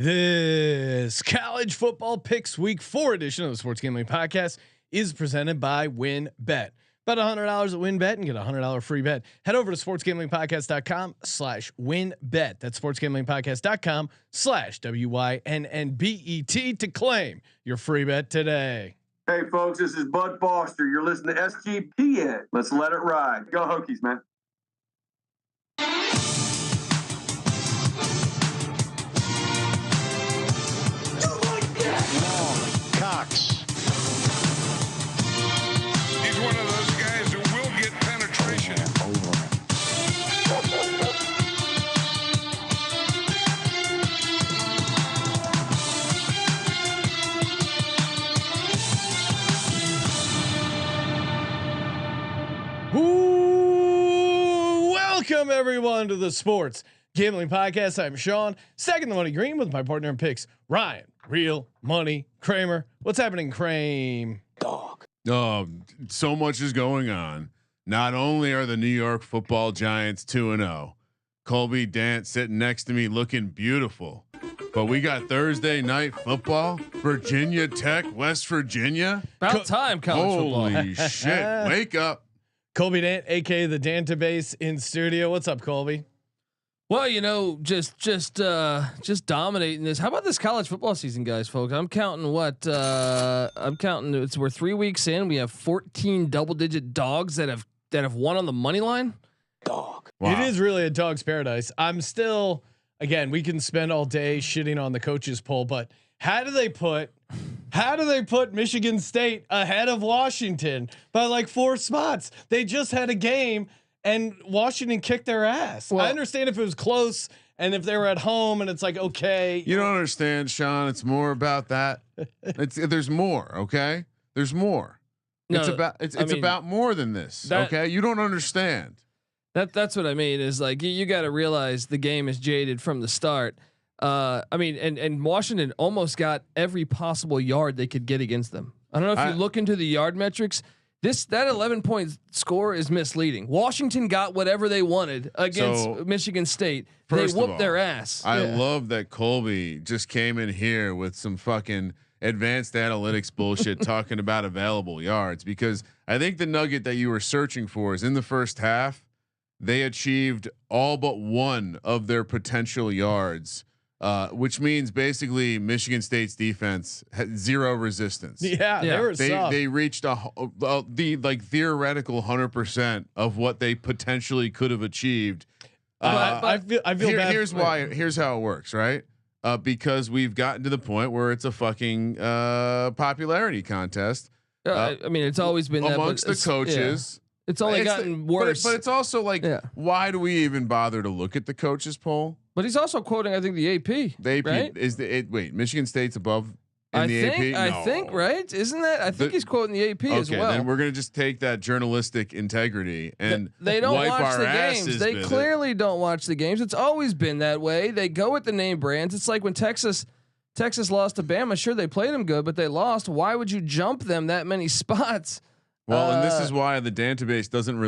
This college football picks week 4 edition of the Sports Gambling Podcast is presented by WinBet. Bet $100 at WinBet and get a $100 free bet. Head over to sportsgamblingpodcast.com/winbet. That's sportsgamblingpodcast.com/WYNNBET to claim your free bet today. Hey folks, this is Bud Foster. You're listening to SGPN. Let's let it ride. Go Hokies, man. Cox. He's one of those guys who will get penetration. Welcome everyone to the Sports Gambling Podcast. I'm Sean, second the money green with my partner in picks, Ryan. Real money Kramer. What's happening, Kramer? Dog. So much is going on. Not only are the New York Football Giants 2-0, Colby, Dant sitting next to me looking beautiful, but we got Thursday night football. Virginia Tech, West Virginia. About time, college football. Holy shit! Wake up, Colby Dant, aka the Dantabase, in studio. What's up, Colby? Well, you know, just dominating this. How about this college football season, guys, folks? I'm counting we're 3 weeks in. We have 14 double-digit dogs that have won on the money line. dog. Wow. It is really a dog's paradise. I'm still, again, we can spend all day shitting on the coaches poll, but how do they put Michigan State ahead of Washington by like 4 spots? They just had a game and Washington kicked their ass. Well, I understand if it was close and if they were at home and it's like, okay. You don't understand, Sean. It's more about that. There's more. Okay. There's more. No, it's about more than this. Okay. You don't understand. That's what I mean is like, you got to realize the game is jaded from the start. And Washington almost got every possible yard they could get against them. I don't know if you look into the yard metrics. That 11-point score is misleading. Washington got whatever they wanted against Michigan State. They whooped their ass. I love that Colby just came in here with some fucking advanced analytics bullshit talking about available yards, because I think the nugget that you were searching for is in the first half, they achieved all but one of their potential yards. Which means basically Michigan State's defense had zero resistance. They reached the like theoretical 100% of what they potentially could have achieved. I feel bad. Here's how it works, right? Because we've gotten to the point where it's a fucking popularity contest. It's always been amongst the coaches. Yeah. It's only gotten worse. But it's also like, why do we even bother to look at the coaches poll? But he's also quoting, I think, the AP. The AP right? is wait, Michigan State's above in the AP. No. I think, right? Isn't that? I think he's quoting the AP as well. Okay, then we're gonna just take that journalistic integrity and they don't wipe watch our the games. They clearly don't watch the games. It's always been that way. They go with the name brands. It's like when Texas lost to Bama. Sure, they played them good, but they lost. Why would you jump them that many spots? Well, and this is why the database doesn't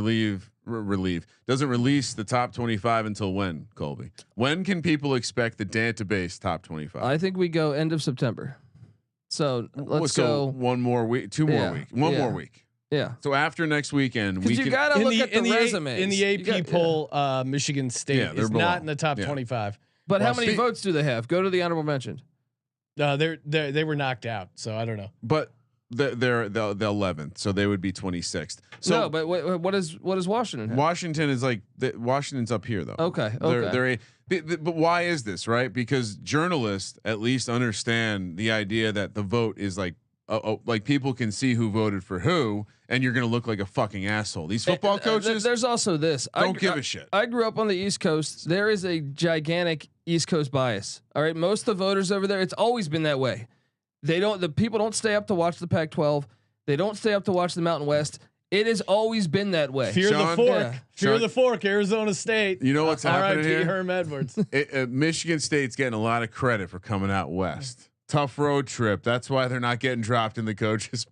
doesn't release the top 25 until when, Colby? When can people expect the database top 25? I think we go end of September. So let's go 1 more week, 2 more week, 1 more week. Yeah. So after next weekend, we got to look at the resumes in the AP poll. Michigan State is not in the top 25. But how many votes do they have? Go to the honorable mention. They were knocked out, so I don't know. But they're the 11th, so they would be 26th. So no, but what is Washington have? Washington is like Washington's up here though. Okay. But why is this, right? Because journalists at least understand the idea that the vote is like people can see who voted for who, and you're going to look like a fucking asshole. These football coaches. There's also this. Don't give a shit. I grew up on the East Coast. There is a gigantic East Coast bias. All right, most of the voters over there, it's always been that way. The people don't stay up to watch the Pac-12. They don't stay up to watch the Mountain West. It has always been that way. Fear the fork. Fear the fork. Arizona State. You know what's happening here? Herm Edwards. Michigan State's getting a lot of credit for coming out west. Tough road trip. That's why they're not getting dropped in the coaches.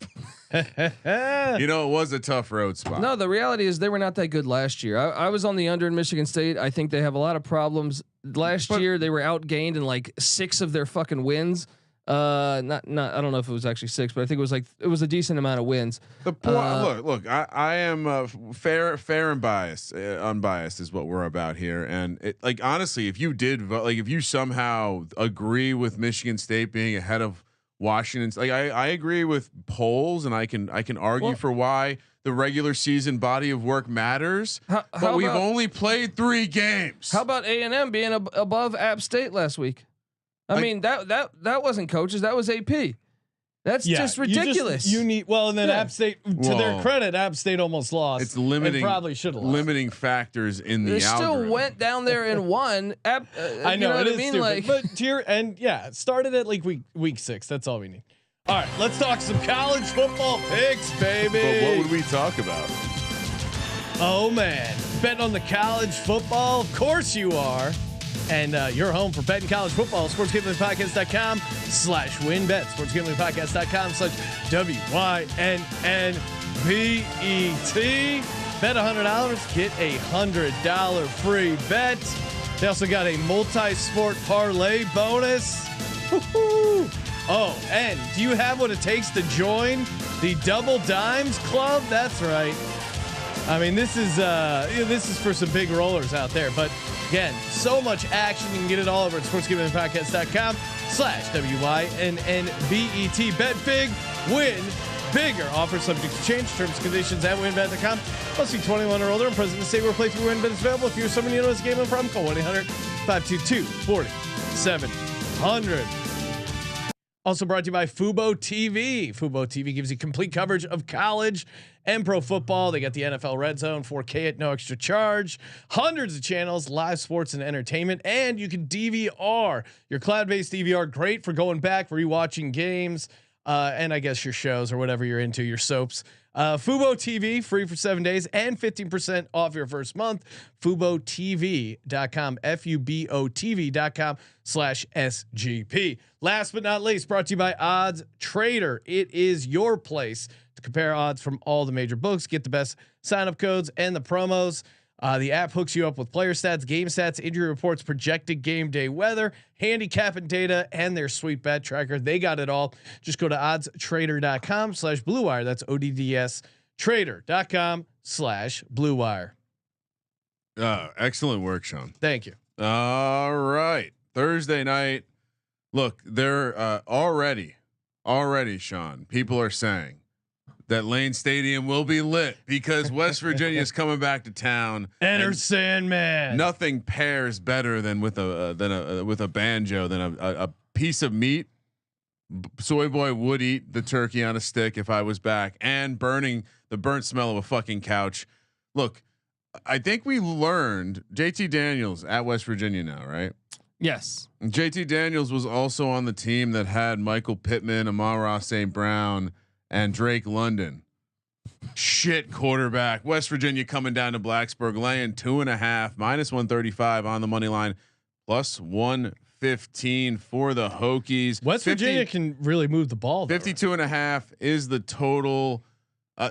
You know, it was a tough road spot. No, the reality is they were not that good last year. I was on the under in Michigan State. I think they have a lot of problems. Last year they were outgained in like 6 of their fucking wins. Not I don't know if it was actually 6, but I think it was a decent amount of wins. The point, look, I am fair and biased, unbiased is what we're about here. And like honestly, if you did vote, like if you somehow agree with Michigan State being ahead of Washington, like I agree with polls, and I can argue for why the regular season body of work matters. But we've only played 3 games. How about A&M being above App State last week? I mean that wasn't coaches, that was AP. That's just ridiculous. You need and then App State, to their credit, App State almost lost. It's limiting, probably should have lost. Limiting factors in the they algorithm. still went down there and won. I know what it is I mean? stupid, Like, but it started at like week 6. That's all we need. All right, let's talk some college football picks, baby. But what would we talk about? Oh man, betting on the college football? Of course you are. And you're home for betting college football. SportsGamblingPodcast.com/winbet. SportsGamblingPodcast.com/WYNNBET. Bet $100, get $100 free bet. They also got a multi-sport parlay bonus. Woo-hoo. Oh, and do you have what it takes to join the Double Dimes Club? That's right. I mean, this is for some big rollers out there. But again, so much action. You can get it all over at sportsgamblingpodcast.com/WYNNBET. Bet big, win bigger. Offer subject to change. Terms and conditions at winbet.com. Must be 21 or older and present in the state where playthrough WinBet is available. If you're someone you know this game in problem, call 1-800-522-4700. Also brought to you by Fubo TV. Fubo TV gives you complete coverage of college and pro football. They got the NFL Red Zone, 4K at no extra charge, hundreds of channels, live sports and entertainment, and you can DVR your cloud-based DVR. Great for going back, for rewatching games, and I guess your shows or whatever you're into, your soaps. Fubo TV, free for 7 days and 15% off your first month. FuboTV.com, FuboTV.com/SGP. Last but not least, brought to you by Odds Trader. It is your place to compare odds from all the major books, get the best sign-up codes and the promos. The app hooks you up with player stats, game stats, injury reports, projected game day weather, handicapping data, and their sweet bet tracker. They got it all. Just go to oddstrader.com/Blue Wire. That's ODDS trader.com/Blue Wire. Excellent work, Sean. Thank you. All right. Thursday night. Look, they're already, Sean, people are saying that Lane Stadium will be lit because West Virginia is coming back to town. Enter Sandman. Nothing pairs better than with a banjo than a piece of meat. Soy Boy would eat the turkey on a stick if I was back, and burning the burnt smell of a fucking couch. Look, I think we learned JT Daniels at West Virginia now, right? yes. JT Daniels was also on the team that had Michael Pittman, Amon-Ra St. Brown, and Drake London. Shit quarterback. West Virginia coming down to Blacksburg, laying 2.5, -135 on the money line, +115 for the Hokies. West Virginia can really move the ball. 52.5 is the total.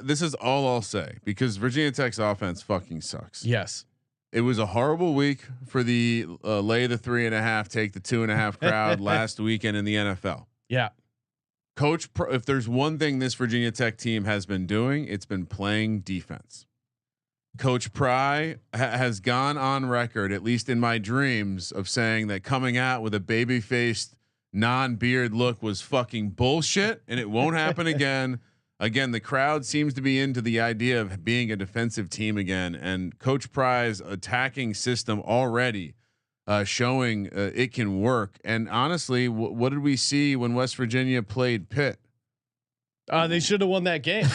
This is all I'll say because Virginia Tech's offense fucking sucks. Yes. It was a horrible week for the lay the 3.5, take the 2.5 crowd last weekend in the NFL. Yeah. If there's one thing this Virginia Tech team has been doing, it's been playing defense. Coach Pry has gone on record, at least in my dreams, of saying that coming out with a baby-faced non-beard look was fucking bullshit, and it won't happen again. Again, the crowd seems to be into the idea of being a defensive team again, and Coach Pry's attacking system already showing it can work. And honestly, what did we see when West Virginia played Pitt? They should have won that game.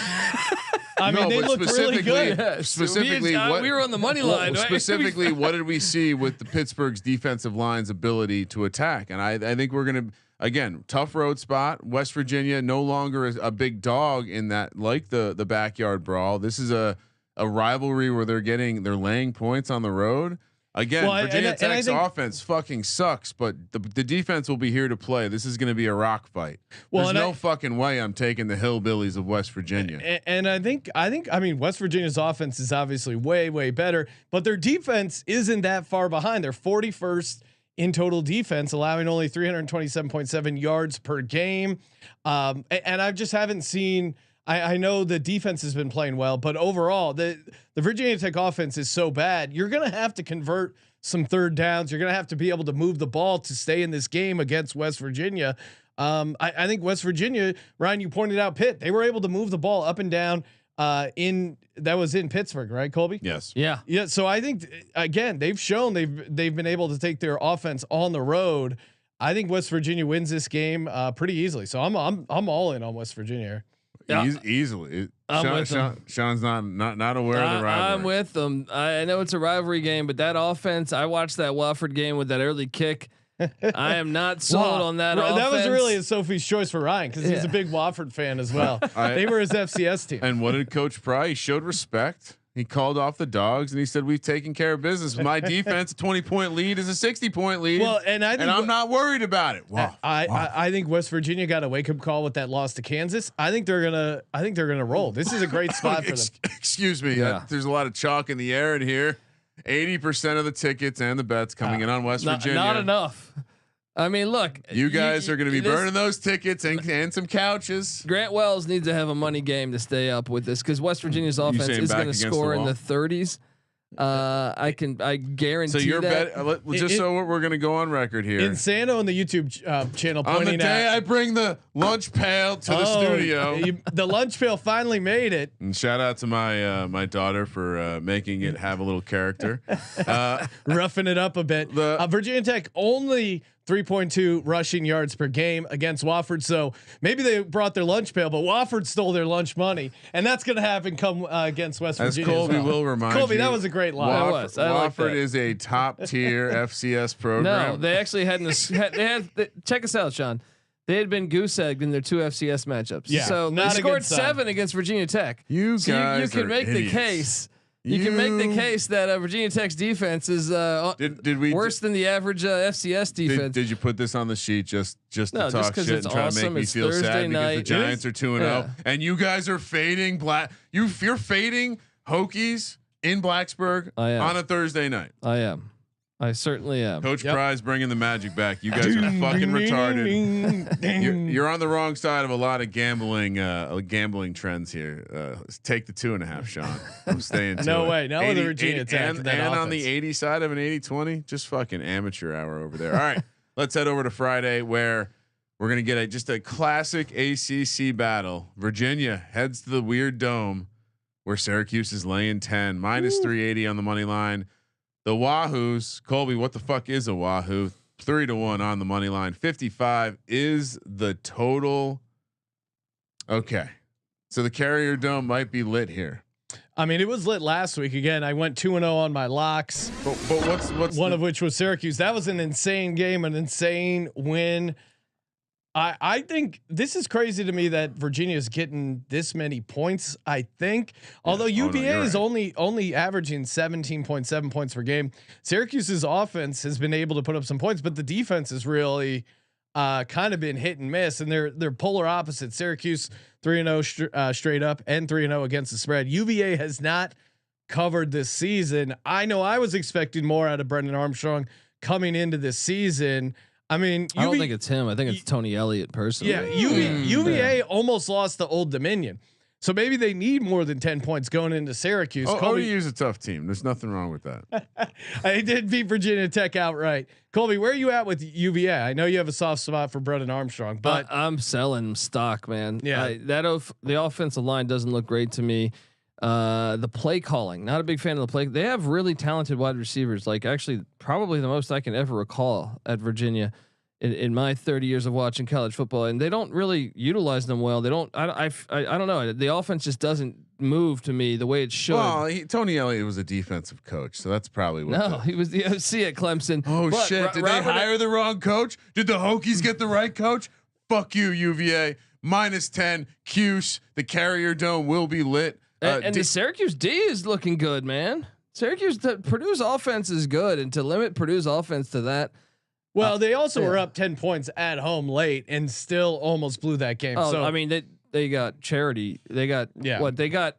I mean, they looked really good. Specifically, we were on the money line. Right? Specifically, what did we see with the Pittsburgh's defensive line's ability to attack? And I think we're going to. Again, tough road spot. West Virginia no longer is a big dog in that, like the backyard brawl. This is a rivalry where they're laying points on the road. Again, Well, Virginia and I Tech's think, offense fucking sucks, but the defense will be here to play. This is going to be a rock fight. Well, There's no fucking way I'm taking the hillbillies of West Virginia. And I think I mean West Virginia's offense is obviously way better, but their defense isn't that far behind. They're 41st in total defense, allowing only 327.7 yards per game. And I just haven't seen. I know the defense has been playing well, but overall the Virginia Tech offense is so bad. You're going to have to convert some third downs. You're going to have to be able to move the ball to stay in this game against West Virginia. I think West Virginia, Ryan, you pointed out Pitt. They were able to move the ball up and down in Pittsburgh, right, Colby? Yes. Yeah. Yeah. So I think again, they've shown they've been able to take their offense on the road. I think West Virginia wins this game pretty easily. So I'm all in on West Virginia. Yeah. Easily. Sean's not aware of the rivalry. I'm with them. I know it's a rivalry game, but that offense, I watched that Wofford game with that early kick. I am not sold on that. That was really a Sophie's choice for Ryan because he's a big Wofford fan as well. They were his FCS team. And what did Coach Pry? He showed respect. He called off the dogs and he said, "We've taken care of business. My defense, a 20-point lead is a 60-point lead. Well, and I'm not worried about it." Wow. I think West Virginia got a wake up call with that loss to Kansas. I think they're gonna roll. This is a great spot for them. Excuse me. Yeah. There's a lot of chalk in the air in here. 80% of the tickets and the bets coming in on West Virginia. Not enough. I mean, look, you guys are going to be burning those tickets and some couches. Grant Wells needs to have a money game to stay up with this because West Virginia's offense is going to score in the 30s. I guarantee. So your that. bet, so we're going to go on record here. Insano on the YouTube channel on the day I bring the lunch pail to the studio. The lunch pail finally made it. And shout out to my my daughter for making it have a little character, roughing it up a bit. Virginia Tech only 3.2 rushing yards per game against Wofford. So maybe they brought their lunch pail, but Wofford stole their lunch money, and that's going to happen come against West Virginia. As Colby will remind Colby, you, that was a great line. Wofford is a top tier FCS program. No, they actually check us out, Sean. They had been goose egged in their 2 FCS matchups. Yeah, so they scored 7 against Virginia Tech. You guys, you can make idiots. the case. You can make the case that Virginia Tech's defense is worse than the average FCS defense. Did you put this on the sheet just to talk shit and try awesome. to make me feel Thursday sad night. because the Giants are 2-0 and you guys are fading you're fading Hokies in Blacksburg on a Thursday night. I am. I certainly am. Coach Pry's bringing the magic back. You guys are fucking retarded. You're on the wrong side of a lot of gambling trends here. Take the 2.5, Sean. I'm staying. No it. way. No other Virginia Tech. And on the 80 side of an 80-20, just fucking amateur hour over there. All right, let's head over to Friday where we're gonna get just a classic ACC battle. Virginia heads to the Weird Dome where Syracuse is laying 10 minus 380 on the money line. The Wahoos, Colby, what the fuck is a Wahoo? 3-1 on the money line. 55 is the total. Okay. So the Carrier Dome might be lit here. I mean, it was lit last week. Again, I went 2-0 on my locks. But what's one of which was Syracuse. That was an insane game, an insane win. I think this is crazy to me that Virginia is getting this many points. I think, although UVA is only averaging 17.7 points per game, Syracuse's offense has been able to put up some points, but the defense has really kind of been hit and miss, and they're polar opposites. Syracuse 3-0 straight up and 3-0 against the spread. UVA has not covered this season. I know I was expecting more out of Brendan Armstrong coming into this season. I mean, I don't think it's him. I think it's Tony Elliott personally. Yeah, UVA almost lost to Old Dominion, so maybe they need more than 10 points going into Syracuse. ODU's a tough team. There's nothing wrong with that. I did beat Virginia Tech outright. Colby, where are you at with UVA? I know you have a soft spot for Brendan Armstrong, but I'm selling stock, man. Yeah, the offensive line doesn't look great to me. The play calling, not a big fan of the play. They have really talented wide receivers, like actually probably the most I can ever recall at Virginia in my 30 years of watching college football, and they don't really utilize them well. They don't. I don't know. The offense just doesn't move to me the way it should. Well, Tony Elliott was a defensive coach, so that's probably what. He was the OC at Clemson. Oh shit! Did they hire the wrong coach? Did the Hokies get the right coach? Fuck you, UVA. Minus 10. Cuse. The Carrier Dome will be lit. And the Syracuse D is looking good, man. Syracuse, Purdue's offense is good, and to limit Purdue's offense to that. Well, they also were up 10 points at home late and still almost blew that game. Oh, So I mean, they got charity. They got what they got.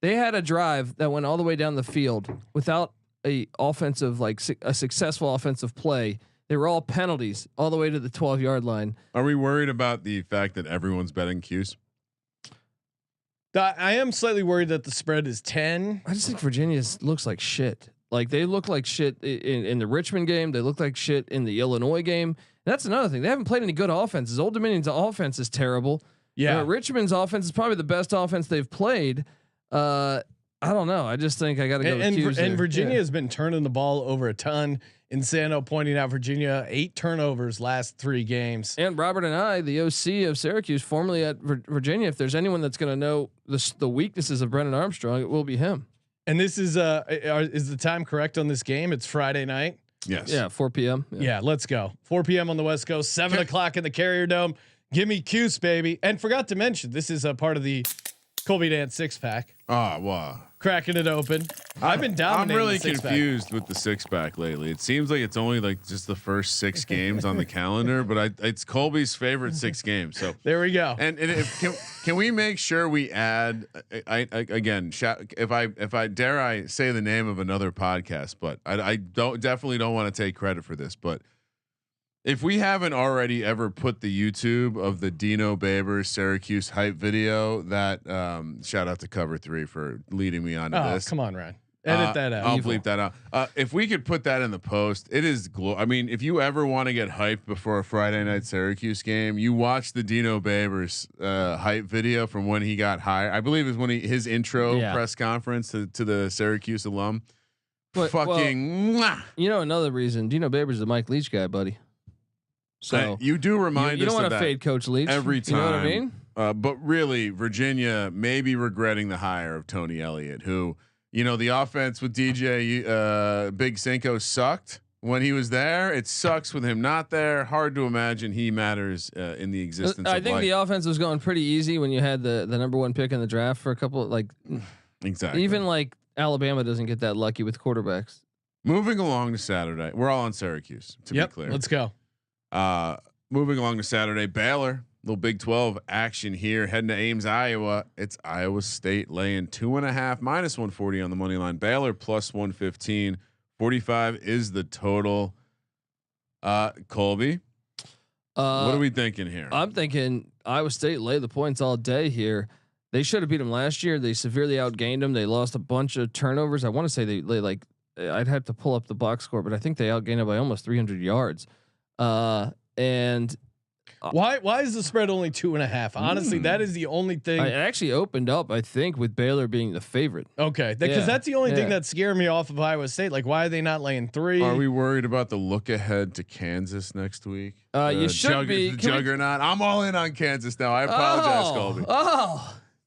They had a drive that went all the way down the field without a offensive, like a successful offensive play. They were all penalties all the way to the 12-yard line. Are we worried about the fact that everyone's betting Q's? I am slightly worried that the spread is 10. I just think Virginia looks like shit. Like they look like shit in the Richmond game. They look like shit in the Illinois game. And that's another thing. They haven't played any good offenses. Old Dominion's offense is terrible. Yeah. Richmond's offense is probably the best offense they've played. I don't know. I just think I got to go. And Virginia has been turning the ball over a ton. Insano pointing out Virginia 8 turnovers last 3 games. And Robert and I, the OC of Syracuse, formerly at Virginia, if there's anyone that's going to know the weaknesses of Brennan Armstrong, it will be him. And this is the time correct on this game? It's Friday night. Yes. Yeah, 4 p.m. Yeah, let's go. 4 p.m. on the West Coast, 7 o'clock in the Carrier Dome. Give me Cuse, baby. And forgot to mention, this is a part of the Colby Dant 6-pack. Oh, wow. Cracking it open. I've been dominating. I'm really the 6-pack. confused with the 6-pack lately. It seems like it's only like just the first 6 games on the calendar, but it's Colby's favorite 6 games. So there we go. And can we make sure we add? Again, if I dare I say the name of another podcast, but I definitely don't want to take credit for this, but. If we haven't already ever put the YouTube of the Dino Babers Syracuse hype video, that shout out to Cover 3 for leading me on to this. Come on, Ryan. Edit that out. I'll bleep that out. If we could put that in the post, it is. I mean, if you ever want to get hyped before a Friday night Syracuse game, you watch the Dino Babers hype video from when he got hired. I believe it was when his intro press conference to the Syracuse alum. But, mwah. You know another reason. Dino Babers is the Mike Leach guy, buddy. So you do remind you us don't want of to fade Coach Leach every time. You know what I mean? But really, Virginia may be regretting the hire of Tony Elliott, who, you know, the offense with DJ Big Cinco sucked when he was there. It sucks with him not there. Hard to imagine he matters in the existence. I think the offense was going pretty easy when you had the number 1 pick in the draft for a couple exactly. Even like Alabama doesn't get that lucky with quarterbacks. Moving along to Saturday, we're all on Syracuse to be clear. Let's go. Moving along to Saturday, Baylor, little Big 12 action here, heading to Ames, Iowa. It's Iowa State laying 2.5 -140 on the money line. Baylor plus 115, 45 is the total. Colby, what are we thinking here? I'm thinking Iowa State lay the points all day here. They should have beat them last year. They severely outgained them. They lost a bunch of turnovers. I want to say they like, I'd have to pull up the box score, but I think they outgained it by almost 300 yards. And why is the spread only 2.5? Honestly, that is the only thing. It actually opened up, I think, with Baylor being the favorite. Okay, because that's the only thing that scared me off of Iowa State. Like, why are they not laying 3? Are we worried about the look ahead to Kansas next week? You should be. The juggernaut. I'm all in on Kansas now. I apologize, Colby.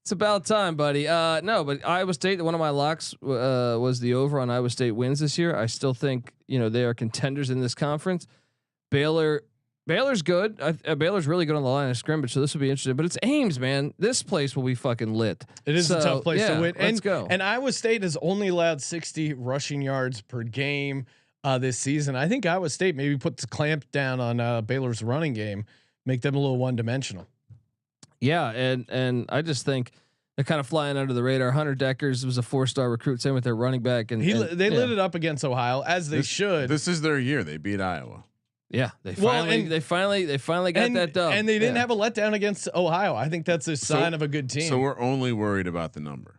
It's about time, buddy. No, but Iowa State, one of my locks was the over on Iowa State wins this year. I still think they are contenders in this conference. Baylor's good. Baylor's really good on the line of scrimmage, so this will be interesting. But it's Ames, man. This place will be fucking lit. It is a tough place to win. Let's go. And Iowa State has only allowed 60 rushing yards per game this season. I think Iowa State maybe puts a clamp down on Baylor's running game, make them a little one-dimensional. Yeah, and I just think they're kind of flying under the radar. Hunter Deckers was a 4-star recruit, same with their running back, and they lit it up against Ohio as they should. This is their year. They beat Iowa. Yeah, they finally got that dub, and they didn't have a letdown against Ohio. I think that's a sign of a good team. So we're only worried about the number.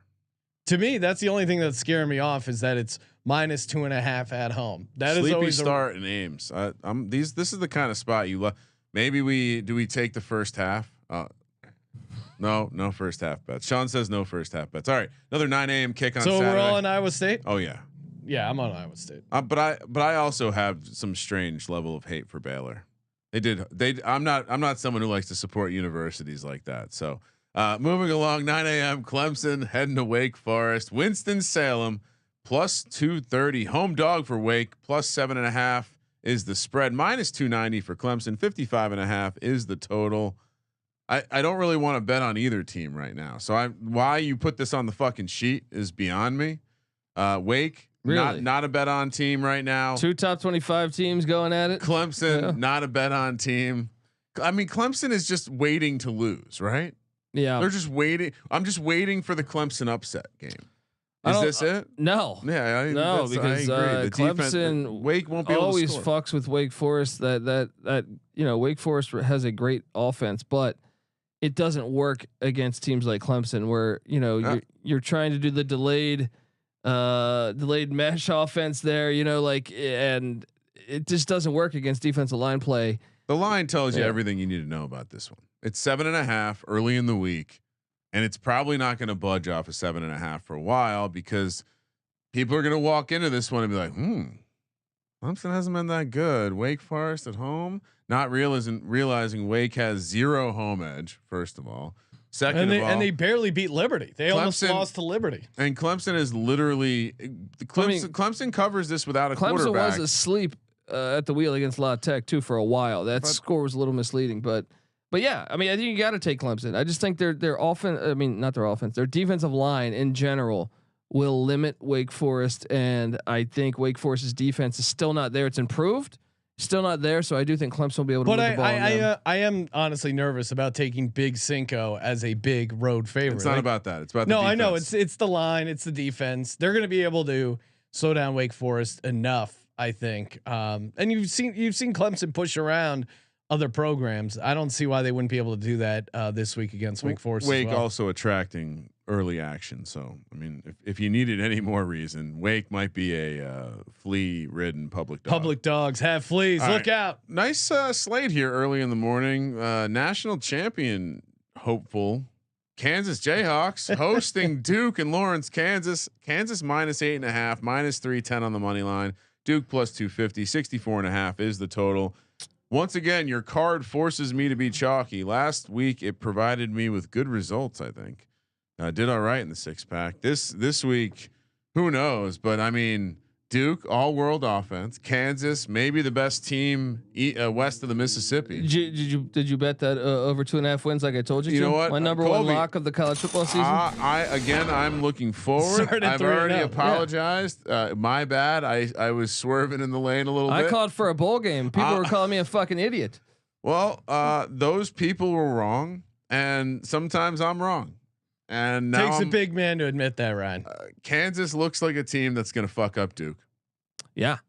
To me, that's the only thing that's scaring me off is that it's -2.5 at home. That is always start in Ames. This is the kind of spot you love. Maybe we take the first half. No first half bets. Sean says no first half bets. All right, another 9 a.m. kick on Saturday. So we're all in Iowa State. Oh yeah. Yeah, I'm on Iowa State. But I also have some strange level of hate for Baylor. I'm not someone who likes to support universities like that. So moving along, 9 a.m. Clemson heading to Wake Forest. Winston-Salem plus 230. Home dog for Wake plus 7.5 is the spread. -290 for Clemson. 55.5 is the total. I don't really want to bet on either team right now. So why you put this on the fucking sheet is beyond me. Wake Really? Not a bet on team right now. 2 top 25 teams going at it. Clemson, not a bet on team. I mean, Clemson is just waiting to lose, right? Yeah. They're just waiting. I'm just waiting for the Clemson upset game. Is this it? No. Yeah, No, because I agree. The Clemson defense, Wake won't be always able to score. fucks with Wake Forest. That Wake Forest has a great offense, but it doesn't work against teams like Clemson, where you're trying to do the delayed mesh offense there. And it just doesn't work against defensive line play. The line tells you everything you need to know about this one. It's 7.5 early in the week. And it's probably not going to budge off of 7.5 for a while because people are going to walk into this one and be like, Clemson hasn't been that good. Wake Forest at home, not realizing Wake has 0 home edge. First of all, second of all, and they barely beat Liberty. They almost lost to Liberty. And Clemson is literally Clemson covers this without a quarterback. Clemson was asleep at the wheel against La Tech too for a while. That score was a little misleading, but yeah, I mean, I think you got to take Clemson. I just think their offense. I mean, not their offense. Their defensive line in general will limit Wake Forest, and I think Wake Forest's defense is still not there. It's improved, still not there. So I do think Clemson will be able to. But move the ball I am honestly nervous about taking Big Cinco as a big road favorite. It's not about that. It's about no. The defense. I know it's the line. It's the defense. They're going to be able to slow down Wake Forest enough, I think. And you've seen Clemson push around other programs. I don't see why they wouldn't be able to do that this week against Wake Forest. Wake as well. also attracting early action. So, I mean, if you needed any more reason, Wake might be a flea-ridden public dog. Public dogs have fleas. Look out. Nice slate here early in the morning. National champion hopeful Kansas Jayhawks hosting Duke and Lawrence, Kansas. Kansas -8.5, -310 on the money line. Duke +250, 64.5 is the total. Once again, your card forces me to be chalky. Last week, it provided me with good results. I think I did all right in the 6-pack. This week, who knows? But I mean, Duke, all-world offense. Kansas, maybe the best team west of the Mississippi. Did you bet that over 2.5 wins? Like I told you. You know what? My number Colby, one lock of the college football season. I'm looking forward. I've already apologized. My bad. I was swerving in the lane a little bit. I called for a bowl game. People were calling me a fucking idiot. Well, those people were wrong, and sometimes I'm wrong. And now takes a big man to admit that, Ryan. Kansas looks like a team that's going to fuck up Duke. Yeah.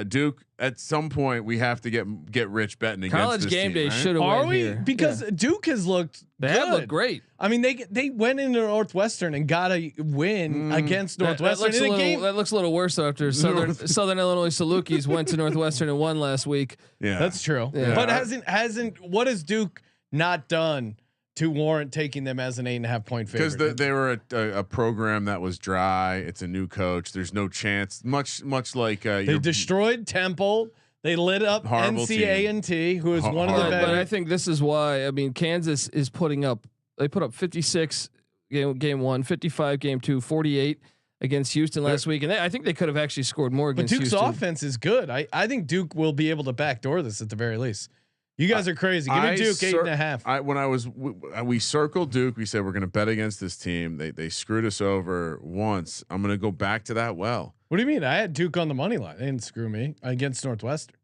Duke, at some point we have to get rich betting against college this game team, day right? should have Are went we? here. Because Duke has looked have looked great. I mean, they went into Northwestern and got a win against Northwestern. That looks a little worse though after Southern Illinois Salukis went to Northwestern and won last week. Yeah, that's true. Yeah. But hasn't what has Duke not done to warrant taking them as an 8.5 point favorite? Because they were a program that was dry. It's a new coach. There's no chance. Much like they destroyed Temple. They lit up NCAA, who is one of the better. But I think this is why. I mean, Kansas is putting up. They put up 56 game 1, 55 game 2, 48 against Houston last week, and I think they could have actually scored more against Duke's Houston. offense is good. I think Duke will be able to backdoor this at the very least. You guys are crazy. Give me Duke 8.5. We circled Duke. We said we're going to bet against this team. They screwed us over once. I'm going to go back to that well. What do you mean? I had Duke on the money line. They didn't screw me against Northwestern.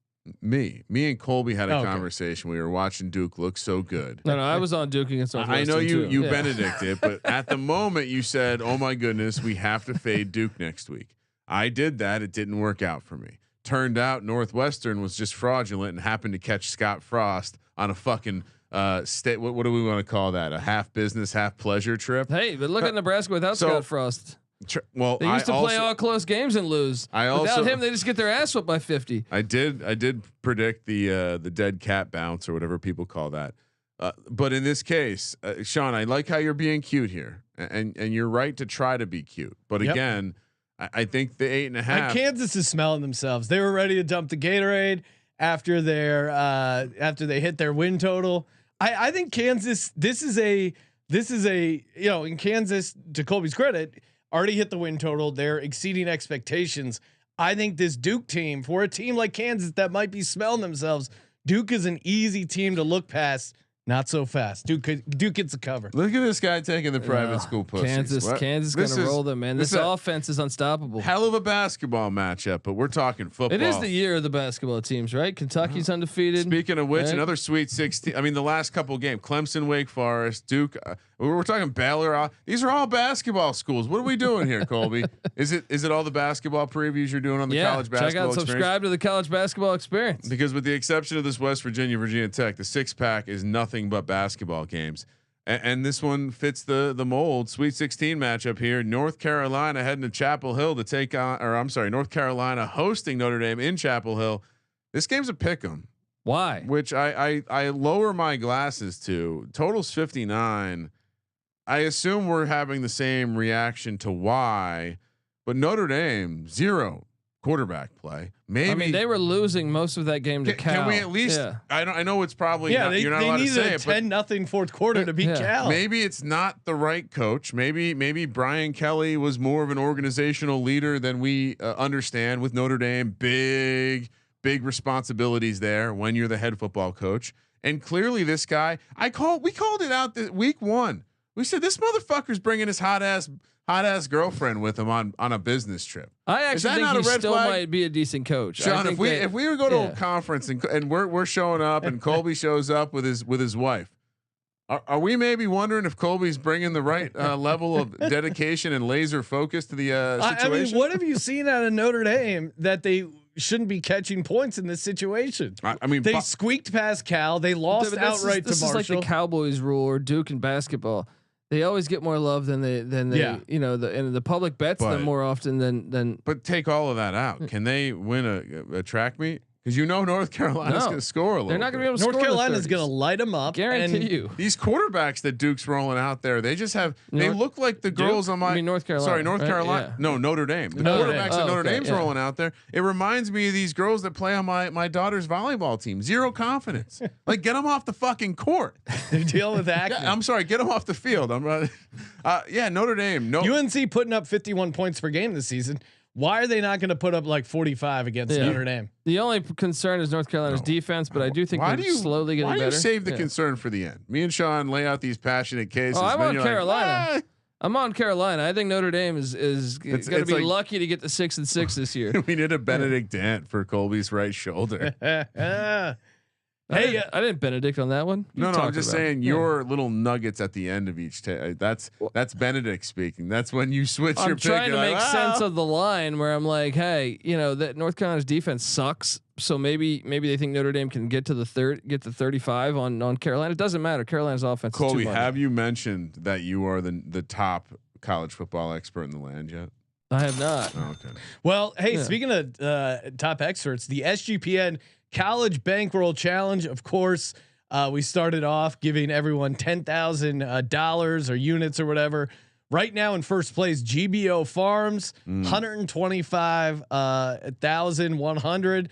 Me and Colby had a conversation. We were watching Duke look so good. No, I was on Duke against Northwestern. I know you Benedicted, but at the moment you said, "Oh my goodness, we have to fade Duke next week." I did that. It didn't work out for me. Turned out Northwestern was just fraudulent and happened to catch Scott Frost on a fucking state. What do we want to call that? A half business, half pleasure trip. Hey, but look at Nebraska without Scott Frost. Well, they used to play all close games and lose. Without him, they just get their ass whipped by 50. I did predict the dead cat bounce or whatever people call that. But in this case, Sean, I like how you're being cute here, and you're right to try to be cute. But again, I think the 8.5. Kansas is smelling themselves. They were ready to dump the Gatorade after they hit their win total. I think Kansas. This is a in Kansas, to Colby's credit, already hit the win total. They're exceeding expectations. I think this Duke team, for a team like Kansas that might be smelling themselves, Duke is an easy team to look past Not so fast. Duke gets a cover. Look at this guy taking the private school pussies. Kansas gonna roll them, man. This offense is unstoppable. Hell of a basketball matchup, but we're talking football. It is the year of the basketball teams, right? Kentucky's undefeated. Speaking of which, right? another Sweet 16. I mean, the last couple games: Clemson, Wake Forest, Duke. We're talking Baylor. These are all basketball schools. What are we doing here, Colby? Is it all the basketball previews you're doing on the college basketball? Check out, subscribe to the college basketball experience. Because with the exception of this West Virginia Tech, the 6-pack is nothing but basketball games, and this one fits the mold. Sweet 16 matchup here. North Carolina heading to Chapel Hill to take on, or I'm sorry, North Carolina hosting Notre Dame in Chapel Hill. This game's a pick'em. Why? Which I lower my glasses to. Total's 59. I assume we're having the same reaction to why, but Notre Dame 0 quarterback play. Maybe I mean they were losing most of that game to Cal. Can we at least? Yeah. I know it's probably you're not allowed to say it. 10-0 fourth quarter to beat Cal. Maybe it's not the right coach. Maybe Brian Kelly was more of an organizational leader than we understand with Notre Dame. Big responsibilities there when you're the head football coach. And clearly this guy, we called it out week 1. We said this motherfucker's bringing his hot ass girlfriend with him on a business trip. I actually think he still might be a decent coach. Sean, if we would go to a conference and we're showing up and Colby shows up with his wife, are we maybe wondering if Colby's bringing the right level of dedication and laser focus to the situation? I mean, what have you seen out of Notre Dame that they shouldn't be catching points in this situation? I mean, they squeaked past Cal. They lost outright to Marshall. This is like the Cowboys rule or Duke in basketball. They always get more love than they the public bets them more often than. But take all of that out. Can they win a track meet? Because North Carolina's going to score a little. They're not going to be able to North score. North Carolina's going to light them up. Guarantee you. These quarterbacks that Duke's rolling out there, they just have. They look like the girls on my. I mean North Carolina. Sorry, North Carolina. Yeah. No, Notre Dame. The quarterbacks that Notre Dame's rolling out there. It reminds me of these girls that play on my daughter's volleyball team. Zero confidence. Like get them off the fucking court. They're dealing with acne. I'm sorry. Get them off the field. Notre Dame. No. UNC putting up 51 points per game this season. Why are they not going to put up like 45 against Notre Dame? The only concern is North Carolina's defense, but I do think they're slowly getting better. Why do you save the concern for the end? Me and Sean lay out these passionate cases. I'm on Carolina. I'm on Carolina. I think Notre Dame is going to be lucky to get the 6-6 this year. We need a Benedict Dant for Colby's right shoulder. Hey, I didn't Benedict on that one. No, I'm just saying your little nuggets at the end of each. That's Benedict speaking. That's when you switch your pick. I'm trying to make sense of the line where I'm like, hey, that North Carolina's defense sucks. So maybe they think Notre Dame can get to 35 on Carolina. It doesn't matter. Carolina's offense. Colby, is too have you mentioned that you are the top college football expert in the land yet? I have not. Oh, okay. Well, hey, speaking of top experts, the SGPN College Bankroll Challenge. Of course, we started off giving everyone $10,000 or units or whatever. Right now in first place, GBO Farms, 125,100.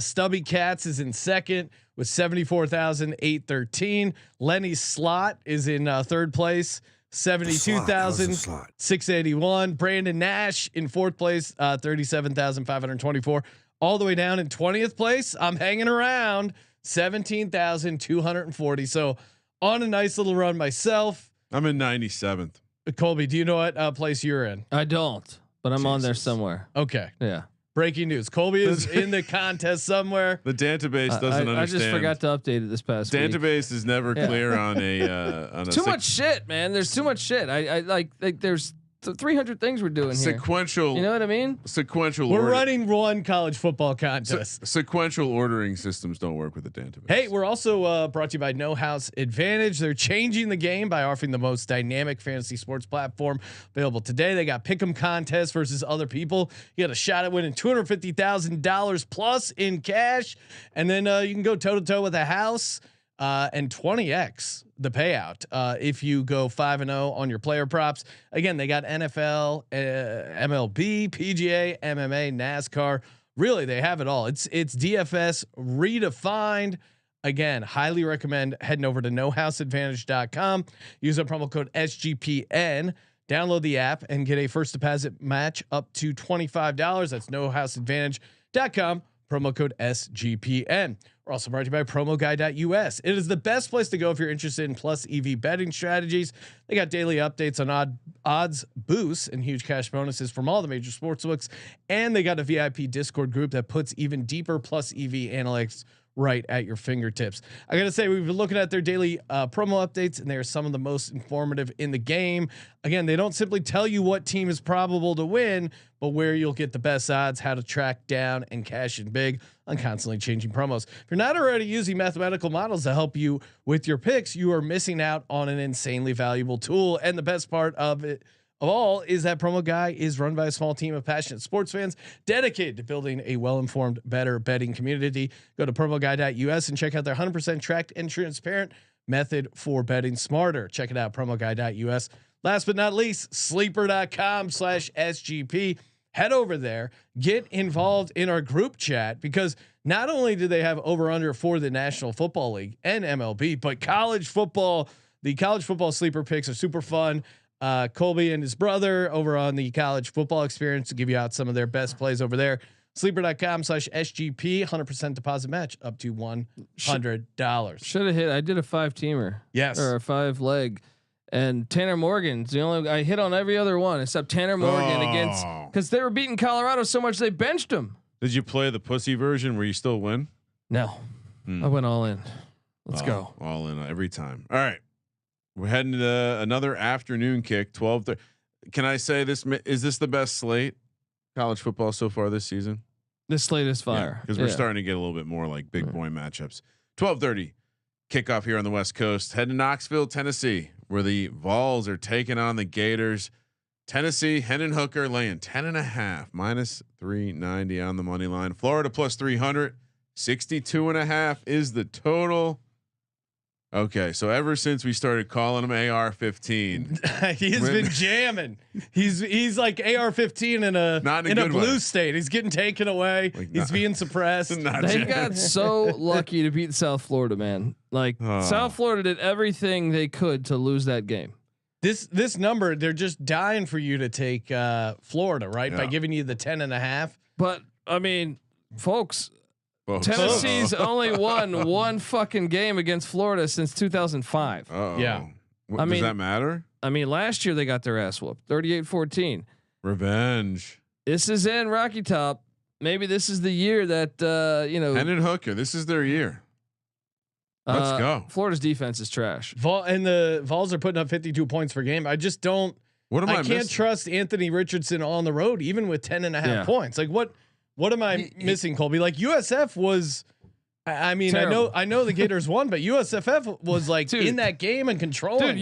Stubby Cats is in second with 74,813. Lenny Slot is in third place, 72,681. Brandon Nash in fourth place, 37,524. All the way down in 20th place, I'm hanging around 17,240. So on a nice little run myself. I'm in 97th. Colby, do you know what place you're in? I don't, but I'm on there somewhere. Okay. Yeah. Breaking news: Colby is in the contest somewhere. The database doesn't understand. I just forgot to update it this past week. Database is never clear on a. Too much shit, man. There's too much shit. I like there's 300 things we're doing sequential. Here. You know what I mean? Sequential. We're running one college football contest. Sequential ordering systems don't work with the database. Hey, we're also brought to you by No House Advantage. They're changing the game by offering the most dynamic fantasy sports platform available today. They got pick'em contests versus other people. You got a shot at winning $250,000 plus in cash, and then you can go toe to toe with a house. And 20x the payout if you go 5-0 on your player props. Again, they got NFL, MLB, PGA, MMA, NASCAR. Really, they have it all. It's DFS redefined. Again, highly recommend heading over to nohouseadvantage.com. Use a promo code SGPN. Download the app and get a first deposit match up to $25. That's nohouseadvantage.com. Promo code SGPN. We're also brought to you by PromoGuy.us. It is the best place to go if you're interested in plus EV betting strategies. They got daily updates on odds boosts and huge cash bonuses from all the major sportsbooks, and they got a VIP Discord group that puts even deeper plus EV analytics right at your fingertips. I gotta say, we've been looking at their daily promo updates, and they are some of the most informative in the game. Again, they don't simply tell you what team is probable to win, but where you'll get the best odds, how to track down and cash in big on constantly changing promos. If you're not already using mathematical models to help you with your picks, you are missing out on an insanely valuable tool. And the best part of it all is that Promo Guy is run by a small team of passionate sports fans dedicated to building a well-informed, better betting community. Go to promoguy.us and check out their 100% tracked and transparent method for betting smarter. Check it out, promoguy.us. Last but not least, sleeper.com/SGP. Head over there, get involved in our group chat, because not only do they have over under for the National Football League and MLB, but college football, the college football sleeper picks are super fun. Colby and his brother over on the college football experience to give you out some of their best plays over there. Sleeper.com/SGP, 100% deposit match up to $100. Should have hit. I did a 5-teamer. Yes. Or a 5-leg. And Tanner Morgan's the only I hit on every other one except Tanner Morgan against, because they were beating Colorado so much they benched him. Did you play the pussy version where you still win? No, I went all in. Let's go All in every time. All right. We're heading to another afternoon kick. 12:30. Can I say this? Is this the best slate college football so far this season? This slate is fire Because we're starting to get a little bit more like big boy matchups. 12:30 kickoff here on the West Coast. Head to Knoxville, Tennessee, where the Vols are taking on the Gators. Tennessee, Hendon Hooker laying 10.5, -390 on the money line. Florida +300, 62.5 is the total. Okay, so ever since we started calling him AR-15, he has been jamming. He's like AR-15 in a blue state. He's getting taken away. Like he's being suppressed. They got so lucky to beat South Florida, man. Like South Florida did everything they could to lose that game. This number, they're just dying for you to take Florida, right? By giving you the 10.5. But I mean, folks. Tennessee's only won one fucking game against Florida since 2005. Yeah. Does that matter? I mean, last year they got their ass whooped, 38-14. Revenge. This is in Rocky Top. Maybe this is the year that Hendon Hooker. This is their year. Let's go. Florida's defense is trash. And the Vols are putting up 52 points per game. I just don't. I can't trust Anthony Richardson on the road, even with 10.5 points. Like what am I missing, Colby? Like USF was, I mean, terrible. I know the Gators won, but USFF was like in that game and controlling.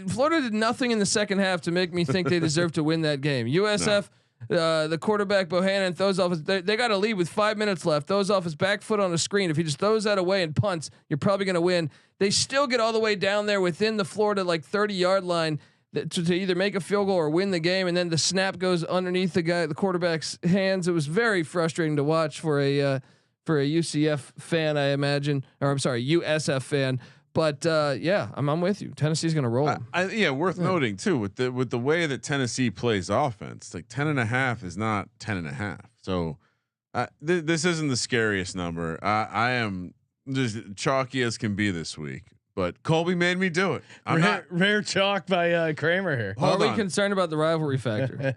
Florida did nothing in the second half to make me think they deserved to win that game. USF, the quarterback Bohannon throws off. They got a lead with 5 minutes left. Throws off his back foot on a screen. If he just throws that away and punts, you're probably going to win. They still get all the way down there within the Florida 30-yard line to either make a field goal or win the game, and then the snap goes underneath the quarterback's hands. It was very frustrating to watch for a UCF fan, I imagine, or I'm sorry, USF fan. But I'm with you. Tennessee's going to roll them. Worth noting too with the way that Tennessee plays offense, like 10.5 is not 10.5. So this isn't the scariest number. I am just chalky as can be this week. But Colby made me do it. Rare chalk by Kramer here. Are we concerned about the rivalry factor?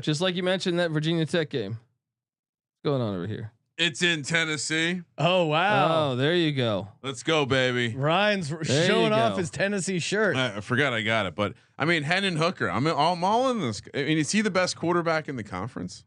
Just like you mentioned that Virginia Tech game. What's going on over here? It's in Tennessee. Oh wow! Oh, there you go. Let's go, baby. Ryan's showing off his Tennessee shirt. I forgot I got it, but I mean Hendon Hooker. I'm all in this. I mean, is he the best quarterback in the conference?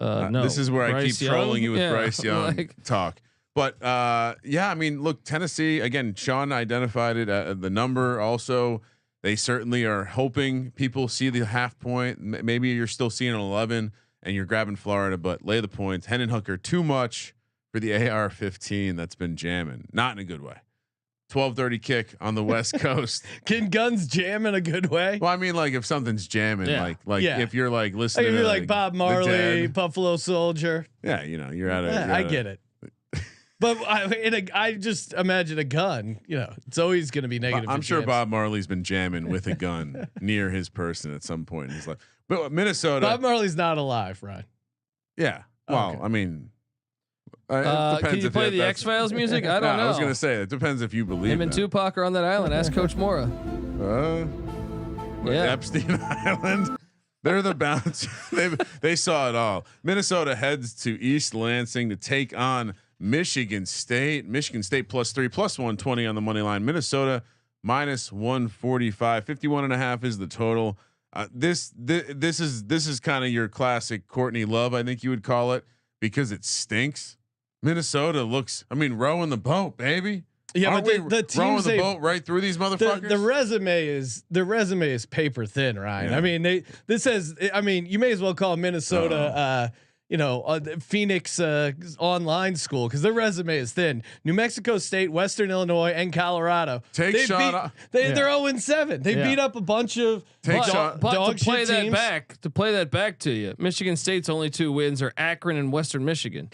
No. This is where Bryce I keep Young? trolling you with Bryce Young talk. But I mean, look, Tennessee again. Sean identified it. The number also. They certainly are hoping people see the half point. Maybe you're still seeing an 11 and you're grabbing Florida, but lay the points. Hendon Hooker too much for the AR-15 that's been jamming, not in a good way. 12:30 kick on the West Coast. Can guns jam in a good way? Well, I mean, like if something's jamming, if you're like listening, if you're like Bob Marley, Buffalo Soldier. Yeah, you're at a. I get it. But I just imagine a gun. It's always going to be negative. I'm sure Bob Marley's been jamming with a gun near his person at some point in his life. But Minnesota. Bob Marley's not alive, right? Yeah. Well, okay. I mean, Can you play the X-Files music? I don't know. I was gonna say it depends if you believe. Him and Tupac are on that island. Ask Coach Mora. Yeah. Epstein Island. They're the bounce. They saw it all. Minnesota heads to East Lansing to take on Michigan State. Michigan State +3, +120 on the money line. Minnesota -145. 51.5 is the total. This is kind of your classic Courtney Love, I think you would call it, because it stinks. Minnesota looks, rowing the boat, baby. Yeah, Aren't but the teams rowing the boat right through these motherfuckers. The resume is paper thin, Ryan. Yeah. You may as well call Minnesota Phoenix online school because their resume is thin. New Mexico State, Western Illinois, and Colorado. They're 0-7. They beat up a bunch of but dog to play shit that teams. back. To play that back to you, Michigan State's only 2 wins are Akron and Western Michigan.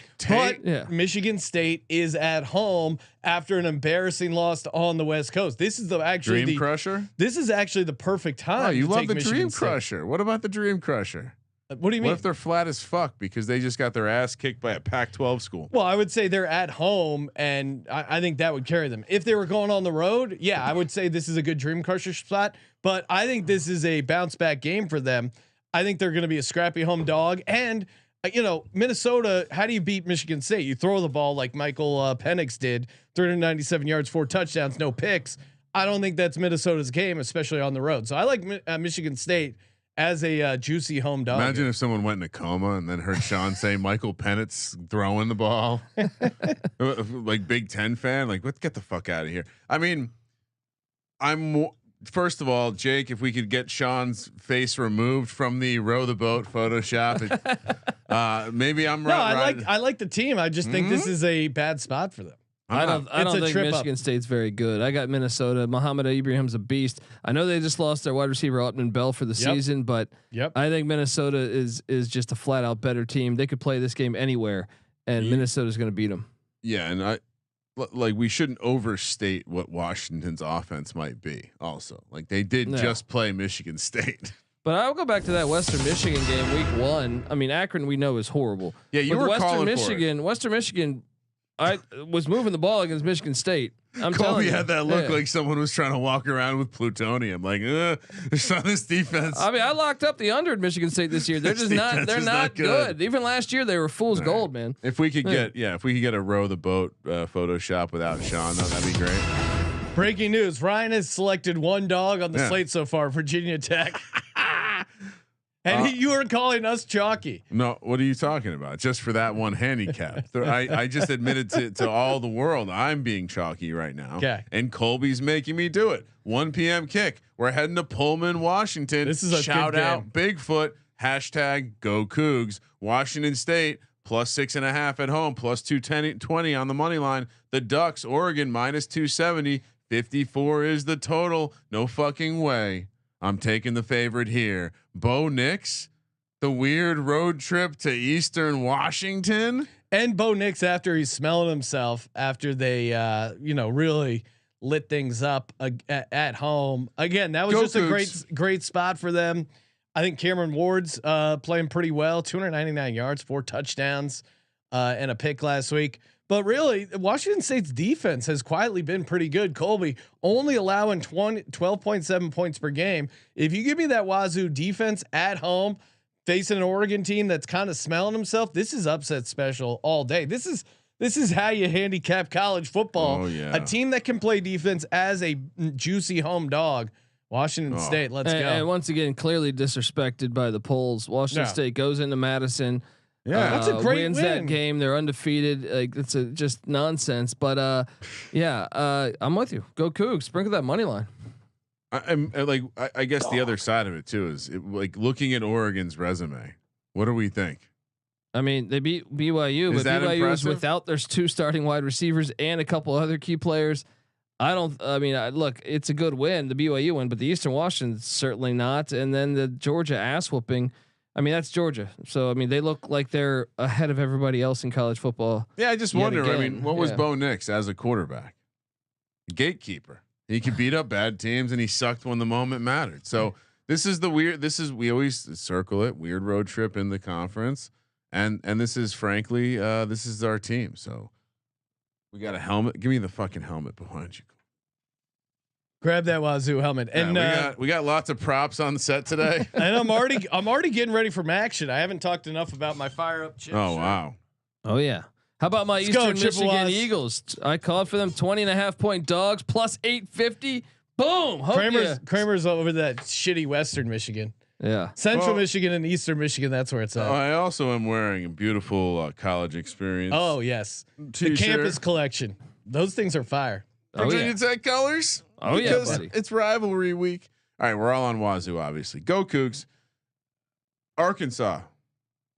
Michigan State is at home after an embarrassing loss on the West Coast. This is Dream Crusher. This is actually the perfect time. Oh, you to love take the Michigan Dream State. Crusher. What about the Dream Crusher? What do you mean? What if they're flat as fuck because they just got their ass kicked by a Pac-12 school? Well, I would say they're at home, and I think that would carry them. If they were going on the road, yeah, I would say this is a good Dream Crusher spot. But I think this is a bounce back game for them. I think they're going to be a scrappy home dog. And Minnesota, how do you beat Michigan State? You throw the ball like Michael Penix did, 397 yards, 4 touchdowns, no picks. I don't think that's Minnesota's game, especially on the road. So I like Michigan State as a juicy home dog. Imagine if someone went in a coma and then heard Sean say Michael Penix throwing the ball, like Big Ten fan, like let's get the fuck out of here. First of all, Jake, if we could get Sean's face removed from the row the boat Photoshop, maybe I'm right. I like the team. I just think this is a bad spot for them. I don't think Michigan State's very good. I got Minnesota. Muhammad Ibrahim's a beast. I know they just lost their wide receiver Altman Bell for the season, but I think Minnesota is just a flat out better team. They could play this game anywhere, and Minnesota's going to beat them. Yeah, and we shouldn't overstate what Washington's offense might be. Also, they did just play Michigan State. But I'll go back to that Western Michigan game, week 1. Akron we know is horrible. Yeah, you were Western Michigan. Western Michigon. I was moving the ball against Michigan State. Colby had that look like someone was trying to walk around with plutonium. Like, there's on this defense. I locked up the under at Michigan State this year. They're just not. They're not good. Even last year they were fool's gold, man. If we could get a row the boat Photoshop without Sean, though, that'd be great. Breaking news: Ryan has selected one dog on the slate so far. Virginia Tech. And you were calling us chalky. No, what are you talking about? Just for that one handicap. I just admitted to all the world I'm being chalky right now. Okay. And Colby's making me do it. 1 p.m. kick. We're heading to Pullman, Washington. This is a shout out Bigfoot. #Go Cougs. Washington State +6.5 at home. +220 on the money line. The Ducks, Oregon -270. 54 is the total. No fucking way. I'm taking the favorite here. Bo Nix, the weird road trip to Eastern Washington, and Bo Nix after he's smelling himself after they, really lit things up at home. Again, that was just a great spot for them. I think Cameron Ward's playing pretty well. 299 yards, 4 touchdowns, and a pick last week. But really, Washington State's defense has quietly been pretty good. Colby only allowing 12.7 points per game. If you give me that Wazoo defense at home, facing an Oregon team that's kind of smelling himself, this is upset special all day. This is how you handicap college football. Oh, yeah. A team that can play defense as a juicy home dog. Washington State, let's go. And once again, clearly disrespected by the polls. Washington State goes into Madison. Yeah, that's a great wins win. That game. They're undefeated. Like it's just nonsense. But I'm with you. Go Cougs. Sprinkle that money line. I guess the other side of it too is looking at Oregon's resume. What do we think? They beat BYU, but BYU is without their 2 starting wide receivers and a couple other key players. Look, it's a good win, the BYU win, but the Eastern Washington certainly not. And then the Georgia ass whooping. That's Georgia. So, they look like they're ahead of everybody else in college football. Yeah, I just wonder. What was Bo Nix as a quarterback? Gatekeeper. He could beat up bad teams, and he sucked when the moment mattered. So we always circle it. Weird road trip in the conference, and this is frankly this is our team. So we got a helmet. Give me the fucking helmet behind you. Grab that Wazoo helmet. And we got lots of props on the set today. And I'm already getting ready for action. I haven't talked enough about my fire up chip. Oh wow. Oh yeah. How about my Eastern Michigan Eagles? I called for them 20.5-point dogs plus 850. Boom. Kramer's over that shitty Western Michigan. Yeah. Central Michigan and Eastern Michigan. That's where it's at. I also am wearing a beautiful college experience. Oh yes. T-shirt. The campus collection. Those things are fire. Virginia Tech colors. Oh yeah, buddy. It's rivalry week. All right, we're all on Wazoo, obviously. Go Cougs. Arkansas.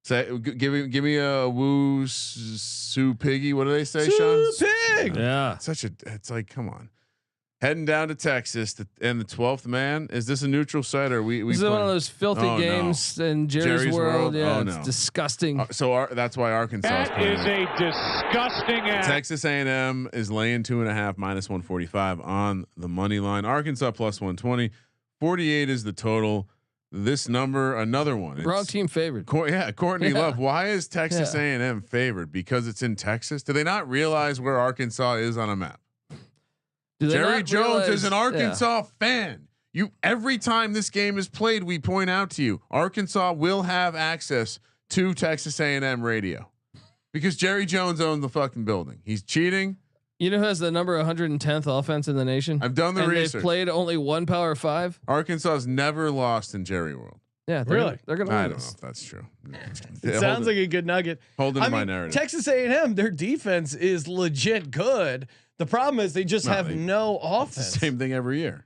Say, give me a woo Sue Piggy. What do they say, Sean? Pig. Yeah. It's like, come on. Heading down to Texas and the 12th man. Is this a neutral site or we? This is one of those filthy games in Jerry's World. Yeah, it's disgusting. That's why Arkansas. That is a disgusting act. Texas A&M is laying 2.5 minus 145 on the money line. Arkansas plus 120. 48 is the total. This number, another one. Wrong team favored. Courtney Love. Why is Texas A&M favored? Because it's in Texas. Do they not realize where Arkansas is on a map? Jerry Jones is an Arkansas fan. Every time this game is played, we point out to you, Arkansas will have access to Texas A&M radio because Jerry Jones owns the fucking building. He's cheating. You know who has the number 110th offense in the nation? I've done the research. They've played only one Power 5. Arkansas's never lost in Jerry World. Yeah, they're gonna. I don't know if that's true. It sounds like a good nugget. Holding my narrative. Texas A&M, their defense is legit good. The problem is they just have no offense. Same thing every year.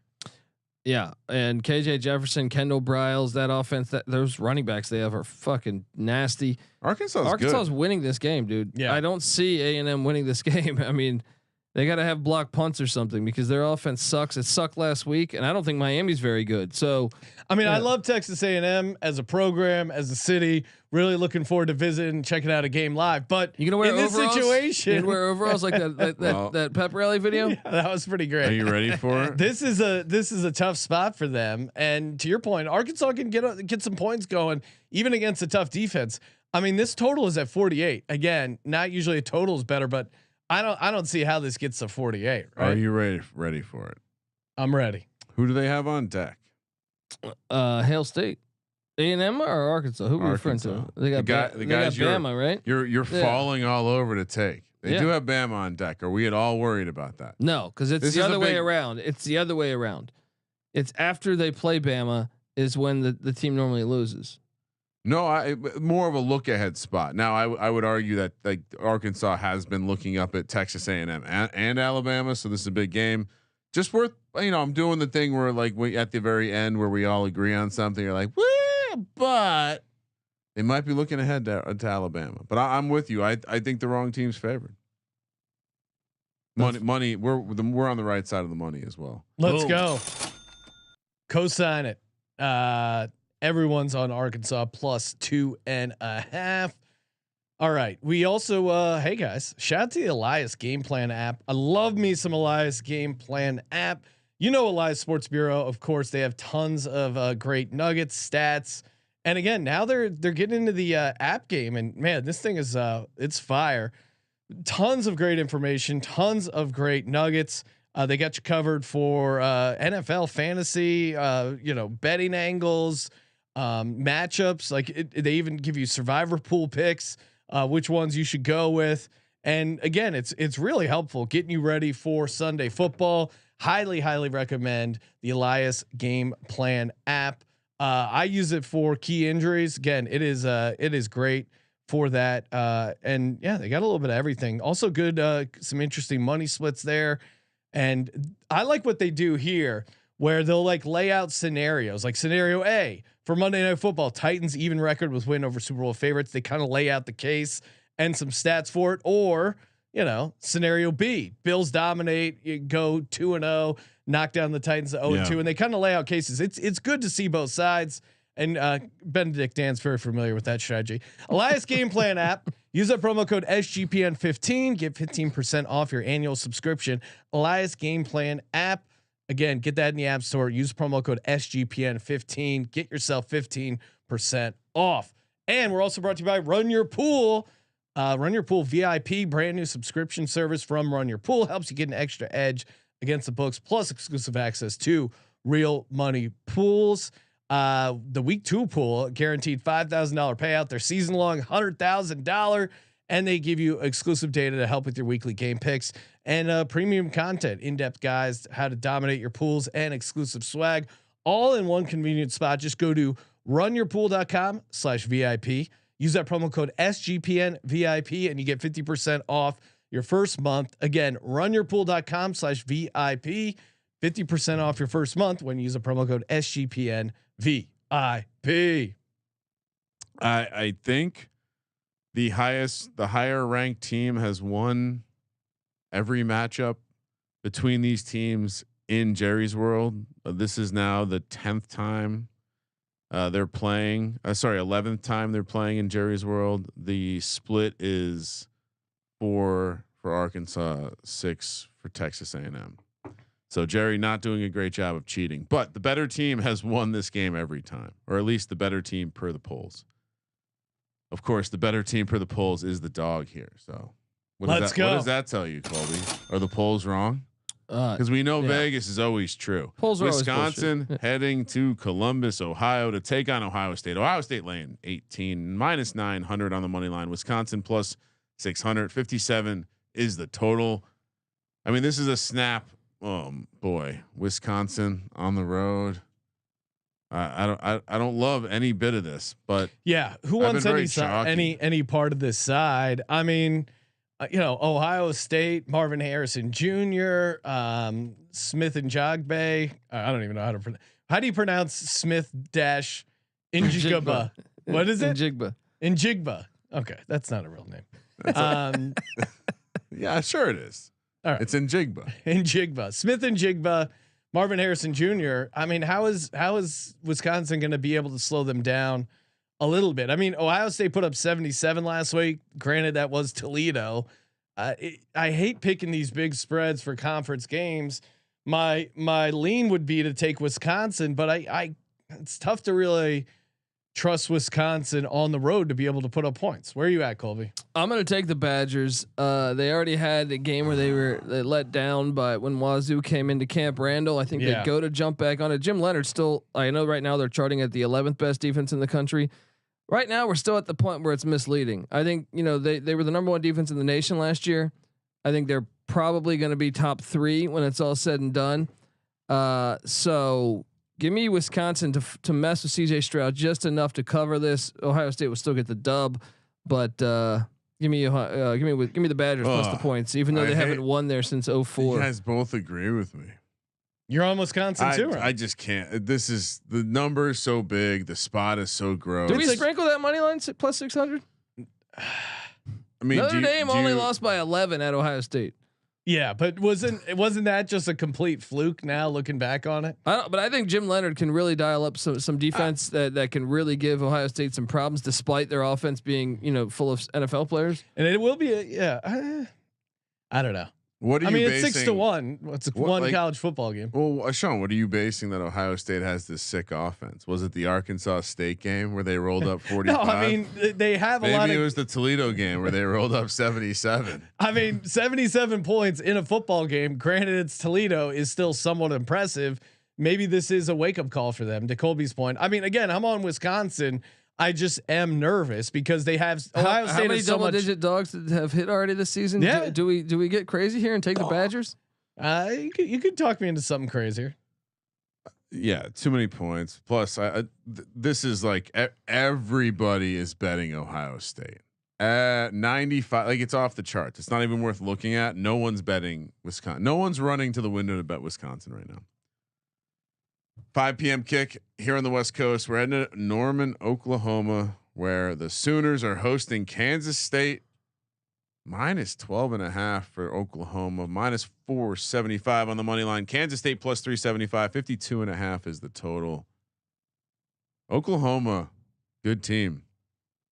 Yeah, and KJ Jefferson, Kendall Briles, that offense, those running backs they have are fucking nasty. Arkansas's winning this game, dude. Yeah, I don't see A&M winning this game. I mean, they got to have block punts or something because their offense sucks. It sucked last week, and I don't think Miami's very good. So, I mean, I love Texas A&M as a program, as a city. Really looking forward to visiting, checking out a game live. But you gonna wear in this situation, you wear overalls like that pep rally video. Yeah, that was pretty great. Are you ready for it? This is a tough spot for them. And to your point, Arkansas can get some points going even against a tough defense. I mean, this total is at 48. Again, not usually a total is better, but I don't see how this gets to 48. Right? Are you ready for it? I'm ready. Who do they have on deck? Hail State. A&M or Arkansas? Who are we referring to? They got Bama, right? You're falling all over to take. They do have Bama on deck. Are we at all worried about that? No, because it's the other way around. It's the other way around. It's after they play Bama is when the team normally loses. No, more of a look ahead spot. Now I would argue that like Arkansas has been looking up at Texas A&M and Alabama, so this is a big game. Just worth, I'm doing the thing where like we at the very end where we all agree on something. You're like, but they might be looking ahead to Alabama. But I'm with you. I think the wrong team's favored. Money. We're on the right side of the money as well. Let's go. Co-sign it. Everyone's on Arkansas plus 2.5. All right. We also, hey guys, shout out to the Elias Game Plan app. I love me some Elias Game Plan app. Elias Sports Bureau, of course, they have tons of great nuggets, stats, and again, now they're getting into the app game, and man, this thing is it's fire. Tons of great information, tons of great nuggets. They got you covered for NFL fantasy, betting angles, matchups. Like they even give you survivor pool picks, which ones you should go with. And again, it's really helpful getting you ready for Sunday football. Highly recommend the Elias Game Plan app. I use it for key injuries. Again, it is great for that. And yeah, they got a little bit of everything. Also good, some interesting money splits there. And I like what they do here where they'll like lay out scenarios, like scenario A for Monday Night Football, Titans even record with win over Super Bowl favorites. They kind of lay out the case and some stats for it. Or, scenario B, Bills dominate, you go 2-0, knock down the Titans to 0-2, and they kind of lay out cases. It's good to see both sides. And Benedict Dan's very familiar with that strategy. Elias Game Plan app. Use that promo code SGPN15. Get 15% off your annual subscription. Elias Game Plan app. Again, get that in the App Store. Use promo code SGPN15. Get yourself 15% off. And we're also brought to you by Run Your Pool. Run Your Pool VIP, brand new subscription service from Run Your Pool, helps you get an extra edge against the books, plus exclusive access to real money pools. The week 2 pool guaranteed $5,000 payout. Their season long $100,000, and they give you exclusive data to help with your weekly game picks and premium content, in-depth guides, how to dominate your pools, and exclusive swag, all in one convenient spot. Just go to runyourpool.com/VIP. Use that promo code SGPN VIP and you get 50% off your first month. Again, runyourpool.com/VIP, 50% off your first month when you use a promo code SGPN VIP. I think the higher ranked team has won every matchup between these teams in Jerry's World. This is now the 10th time they're playing. 11th time they're playing in Jerry's World. The split is 4 for Arkansas, 6 for Texas A&M. So Jerry not doing a great job of cheating, but the better team has won this game every time, or at least the better team per the polls. Of course, the better team per the polls is the dog here. So Let's go. What does that tell you, Colby? Are the polls wrong? Because we know Vegas is always true. Polls are Wisconsin always heading to Columbus, Ohio to take on Ohio State. Ohio State laying 18, minus 900 on the money line. Wisconsin plus 600. 57 is the total. I mean, this is a snap. Oh boy, Wisconsin on the road. I don't love any bit of this, but yeah, who wants any part of this side? I mean, Ohio State, Marvin Harrison Jr., Smith and Jogbe. I don't even know how to pronounce. How do you pronounce Smith dash Njigba? What is it? Njigba. Okay, that's not a real name. Yeah, sure it is. All right. It's Njigba. Smith and Jigba, Marvin Harrison Jr. I mean, how is Wisconsin going to be able to slow them down a little bit? I mean, Ohio State put up 77 last week. Granted, that was Toledo. I hate picking these big spreads for conference games. My lean would be to take Wisconsin, but it's tough to really trust Wisconsin on the road to be able to put up points. Where are you at, Colby? I'm going to take the Badgers. They already had a game where they let down, but when Wazoo came into Camp Randall, I think they go to jump back on it. Jim Leonard still, I know right now they're charting at the 11th best defense in the country. Right now we're still at the point where it's misleading. I think, they were the number 1 defense in the nation last year. I think they're probably going to be top 3 when it's all said and done. So give me Wisconsin to mess with CJ Stroud just enough to cover this. Ohio State will still get the dub, but give me the Badgers plus the points, even though they haven't won there since 04. You guys both agree with me. You're on Wisconsin too. Right? I just can't. This is the number is so big. The spot is so gross. Do we sprinkle that money line plus 600? I mean, Notre Dame only lost by 11 at Ohio State. Yeah, but wasn't that just a complete fluke? Now looking back on it, but I think Jim Leonard can really dial up some defense that can really give Ohio State some problems, despite their offense being full of NFL players. And it will be I don't know. What are you basing? It's 6-1. It's one college football game. Well, Sean, what are you basing that Ohio State has this sick offense? Was it the Arkansas State game where they rolled up 45? No, I mean they have a lot. Maybe it was the Toledo game where they rolled up 77. I mean, 77 points in a football game. Granted, it's Toledo, is still somewhat impressive. Maybe this is a wake up call for them. To Colby's point, I mean, again, I'm on Wisconsin. I just am nervous because they have Ohio State. How many double-digit dogs have hit already this season? Yeah. Do we get crazy here and take the Badgers? You could talk me into something crazier. Yeah, too many points. Plus, this is like everybody is betting Ohio State at 95. Like it's off the charts. It's not even worth looking at. No one's betting Wisconsin. No one's running to the window to bet Wisconsin right now. 5 p.m. kick here on the West Coast. We're heading to Norman, Oklahoma, where the Sooners are hosting Kansas State. Minus 12.5 for Oklahoma. Minus 475 on the money line. Kansas State plus 375. 52.5 is the total. Oklahoma, good team.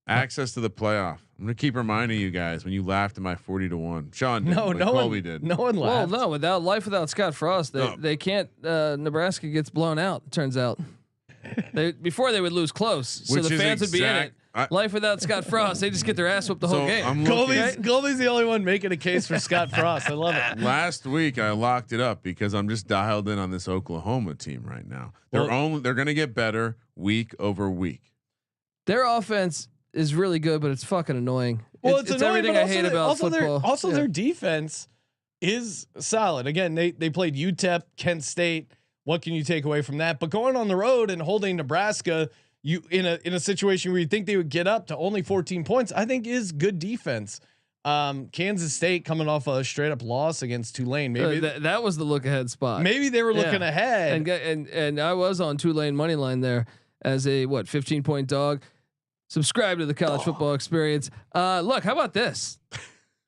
Access to the playoff. I'm gonna keep reminding you guys when you laughed at my 40-1. Sean, Colby did. No one laughed. Well, no, without Scott Frost, they can't. Nebraska gets blown out. It turns out, before they would lose close, so the fans would be in it. life without Scott Frost. They just get their ass whooped the whole game. Colby's the only one making a case for Scott Frost. I love it. Last week I locked it up because I'm just dialed in on this Oklahoma team right now. They're going to get better week over week. Their offense is really good, but it's fucking annoying. Well, it's annoying, everything I hate about football. Their defense is solid. Again, they played UTEP, Kent State. What can you take away from that? But going on the road and holding Nebraska, you in a situation where you think they would get up to only 14 points, I think is good defense. Kansas State coming off a straight up loss against Tulane. Maybe that was the look ahead spot. Maybe they were looking ahead. And I was on Tulane money line there as a 15-point dog. Subscribe to the college football experience. Look, how about this?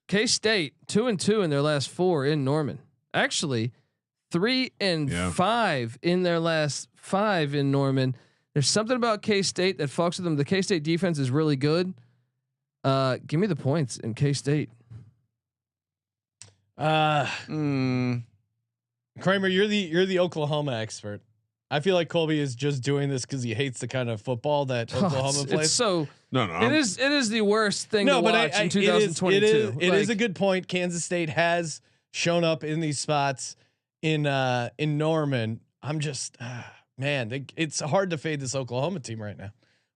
K-State 2-2 in their last 4 in Norman. Actually, 3-5 in their last 5 in Norman. There's something about K-State that fucks with them. The K-State defense is really good. Give me the points in K-State. Kramer, you're the Oklahoma expert. I feel like Colby is just doing this because he hates the kind of football that Oklahoma plays. It's so no. It is the worst thing to watch in 2022. It is a good point. Kansas State has shown up in these spots in Norman. I'm just man, it's hard to fade this Oklahoma team right now.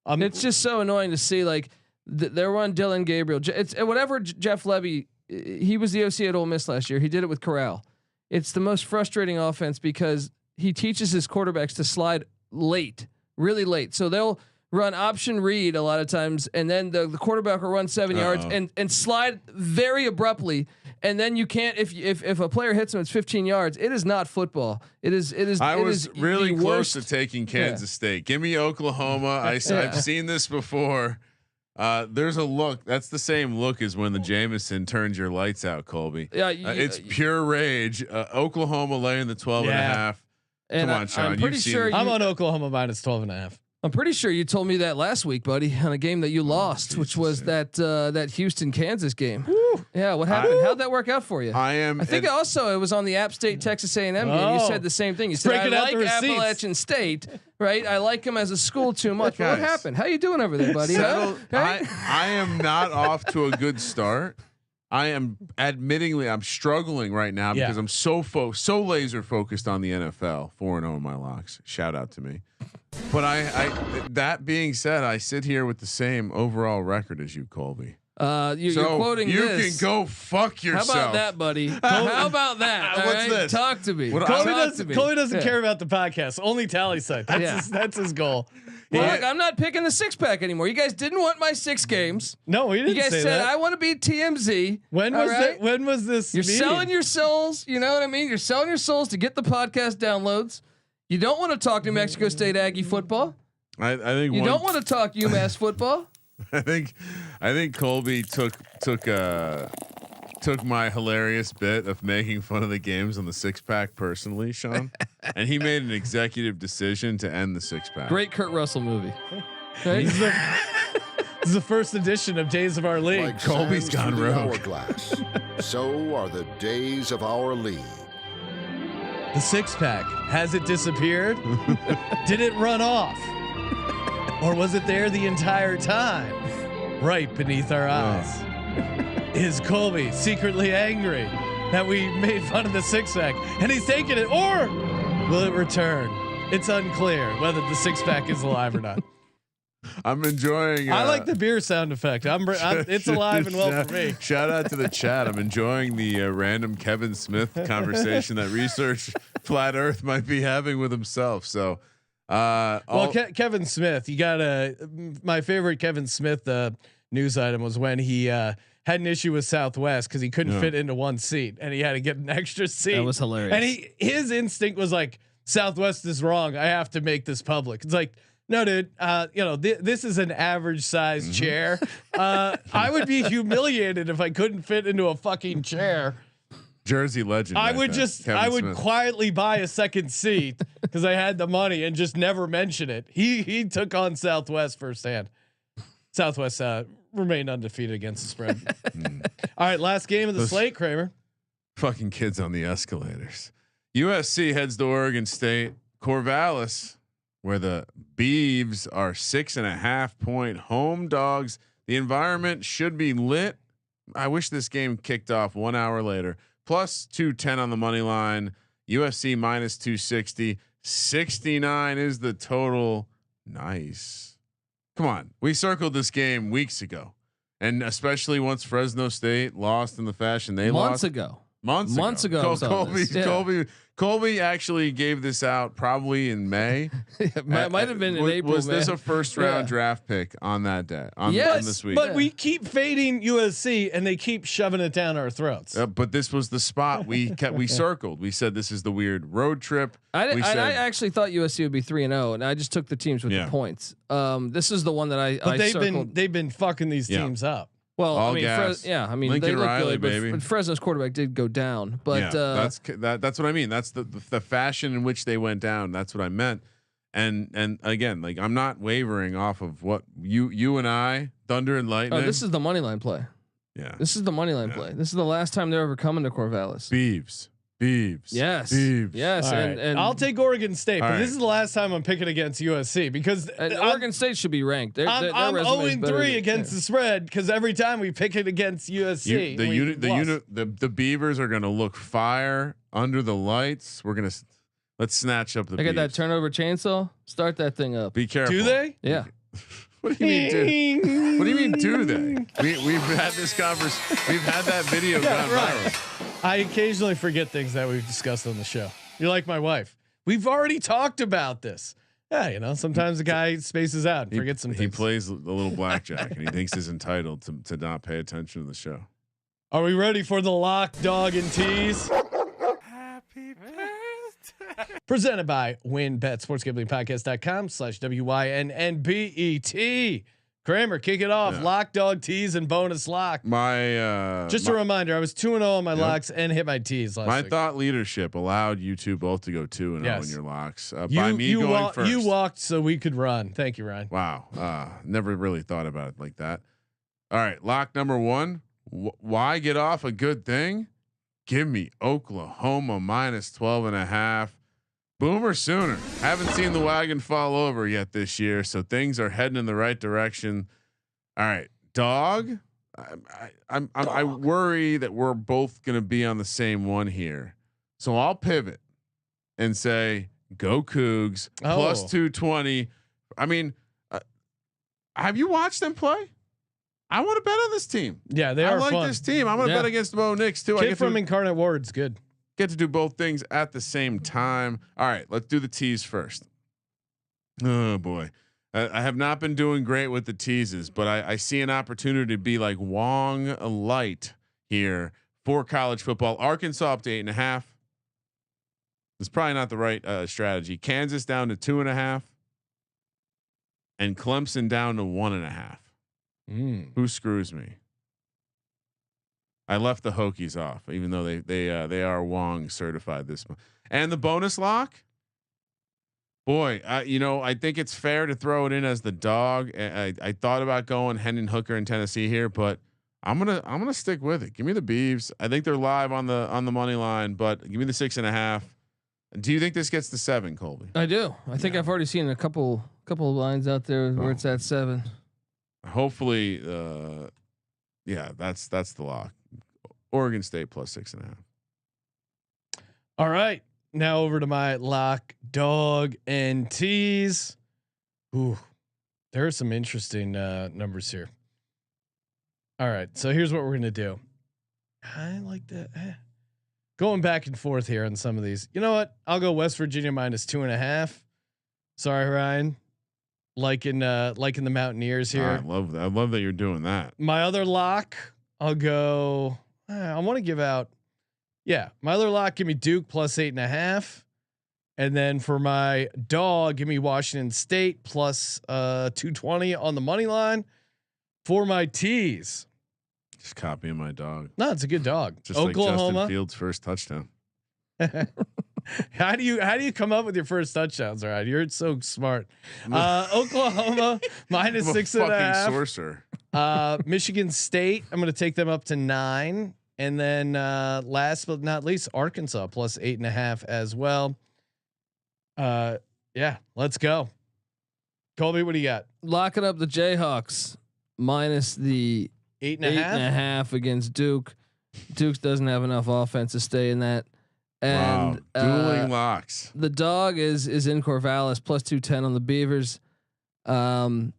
It's just so annoying to see like they're on Dylan Gabriel. It's whatever Jeff Levy. He was the OC at Ole Miss last year. He did it with Corral. It's the most frustrating offense because he teaches his quarterbacks to slide late, really late. So they'll run option read a lot of times, and then the quarterback will run 7 yards and slide very abruptly. And then you can't if a player hits him, it's 15 yards. It is not football. It is. I was really close worst. to taking Kansas State. Give me Oklahoma. I've seen this before. There's a look. That's the same look as when the Jameson turns your lights out, Colby. Yeah, it's pure rage. Oklahoma laying the 12.5. Come on, Sean. I'm pretty sure I'm on Oklahoma minus 12.5. I'm pretty sure you told me that last week, buddy, on a game that you lost, which was that Houston Kansas game. Woo. Yeah, what happened? How'd that work out for you? I think also it was on the App State Texas A&M game. You said the same thing. You said I like Appalachian State, right? I like them as a school too much. But what happened? How you doing over there, buddy? I am not off to a good start. I am I'm struggling right now because I'm so laser focused on the NFL. 4-0 in my locks. Shout out to me. But that being said, I sit here with the same overall record as you, Colby. You're quoting you this. can go fuck yourself. How about that, buddy? How about that? What's this? Talk to me. Colby doesn't care about the podcast. Only tally site. That's his goal. Well, look, I'm not picking the 6-pack anymore. You guys didn't want my 6 games. No, we didn't. You guys say said that. I want to be TMZ. When was this? You're meeting? selling your souls. You know what I mean? You're selling your souls to get the podcast downloads. You don't want to talk New Mexico State Aggie football. I think you don't want to talk UMass football. I think Colby took my hilarious bit of making fun of the games on the 6-pack personally, Sean, and he made an executive decision to end the 6-pack. Great Kurt Russell movie. Right? This is the first edition of Days of Our League. Like Colby's gone rogue. So are the days of our league. The 6-pack, has it disappeared? Did it run off? Or was it there the entire time? Right beneath our eyes. Is Colby secretly angry that we made fun of the 6-pack and he's taking it, or will it return? It's unclear whether the 6-pack is alive or not. I'm enjoying. I like the beer sound effect. It's alive and well for me. Shout out to the chat. I'm enjoying the random Kevin Smith conversation that research Flat Earth might be having with himself. So, Kevin Smith, you got my favorite Kevin Smith news item was when he had an issue with Southwest because he couldn't fit into one seat and he had to get an extra seat. That was hilarious. And his instinct was like, Southwest is wrong. I have to make this public. It's like, no, dude. This is an average size chair. I would be humiliated if I couldn't fit into a fucking chair. Jersey legend. I would Smith. quietly buy a second seat because I had the money and just never mention it. He took on Southwest firsthand. Southwest remained undefeated against the spread. All right, last game of the slate, Kramer. Fucking kids on the escalators. USC heads to Oregon State. Corvallis where the Beavs are 6.5-point home dogs. The environment should be lit. I wish this game kicked off 1 hour later. Plus 210 on the money line. USC minus 260. 69 is the total. Nice. Come on. We circled this game weeks ago. And especially once Fresno State lost in the fashion they months lost. ago. Months ago. Colby actually gave this out probably in May. Might have been in April. Was this a first round draft pick on that day? On this week? But we keep fading USC and they keep shoving it down our throats. But this was the spot we circled. We said this is the weird road trip. I actually thought USC would be 3-0, and I just took the teams with the points. This is the one that But circled. they've been fucking these teams up. Well, All I mean, gas. they Lincoln look Riley, good, baby. but Fresno's quarterback did go down. But that's what I mean. That's the fashion in which they went down. That's what I meant. And again, like I'm not wavering off of what you and I, Thunder and Lightning. Oh, this is the money line play. Yeah, this is the money line play. This is the last time they're ever coming to Corvallis. Beavs. Yes. All right. And I'll take Oregon State, but right. this is the last time I'm picking against USC because Oregon State should be ranked. Their I'm resume is 0-3 against the spread because every time we pick it against USC, the Beavers are going to look fire under the lights. Let's snatch up the. I got that Beavs. turnover chainsaw. Start that thing up. Be careful. Do they? Yeah. What do you mean? What do you mean? Do they? We've had this conversation. We've had that video gone viral. I occasionally forget things that we've discussed on the show. You're like my wife. We've already talked about this. Yeah, sometimes the guy spaces out and forgets some things. He plays a little blackjack and he thinks he's entitled to not pay attention to the show. Are we ready for the lock, dog, and tease? Happy birthday. Presented by WinBet, sportsgamblingpodcast.com/WYNNBET. Kramer, kick it off. Lock, dog, tease, and bonus lock. A reminder, I was 2-0 on my locks and hit my tease last week. My thought leadership allowed you two both to go 2-0 in your locks. By me you going first. You walked so we could run. Thank you, Ryan. Wow. Never really thought about it like that. All right. Lock number one. Why get off a good thing? Give me Oklahoma minus 12.5. Boomer Sooner. Haven't seen the wagon fall over yet this year, so things are heading in the right direction. All right, dog. I worry that we're both going to be on the same one here, so I'll pivot and say go Cougs plus 220. I mean, have you watched them play? I want to bet on this team. Yeah, they are. I like fun. this team. I'm going to bet against Bo Nix too. Kid from Incarnate Ward's good. Get to do both things at the same time. All right, let's do the tease first. Oh boy, I have not been doing great with the teases, but I see an opportunity to be like Wong light here for college football. Arkansas up to 8.5. It's probably not the right strategy. Kansas down to 2.5, and Clemson down to 1.5. Who screws me? I left the Hokies off, even though they are Wong certified this month. And the bonus lock, boy, I think it's fair to throw it in as the dog. I thought about going Hendon Hooker in Tennessee here, but I'm gonna stick with it. Give me the Beavs. I think they're live on the money line, but give me the 6.5. Do you think this gets to 7, Colby? I do. I think I've already seen a couple of lines out there where it's at 7. Hopefully, that's the lock. Oregon State plus 6.5. All right, now over to my lock, dog, and tease. Ooh, there are some interesting numbers here. All right, so here's what we're gonna do. I like that. Going back and forth here on some of these. You know what? I'll go West Virginia minus 2.5. Sorry, Ryan. Liking the Mountaineers here. I love that. I love that you're doing that. My other lock, I'll go. I want to give out. Yeah, my other lock, give me Duke plus 8.5, and then for my dog, give me Washington State plus 220 on the money line. For my tease, just copying my dog. No, it's a good dog. Just Oklahoma. like Justin Fields' first touchdown. How do you come up with your first touchdowns? All right, you're so smart. Oklahoma minus 6.5. Sorcerer. Michigan State, I'm going to take them up to 9, and then last but not least, Arkansas plus 8.5 as well. Yeah, let's go. Colby, what do you got? Locking up the Jayhawks minus the 8.5 against Duke. Duke doesn't have enough offense to stay in that. And dueling locks. The dog is in Corvallis plus 210 on the Beavers. The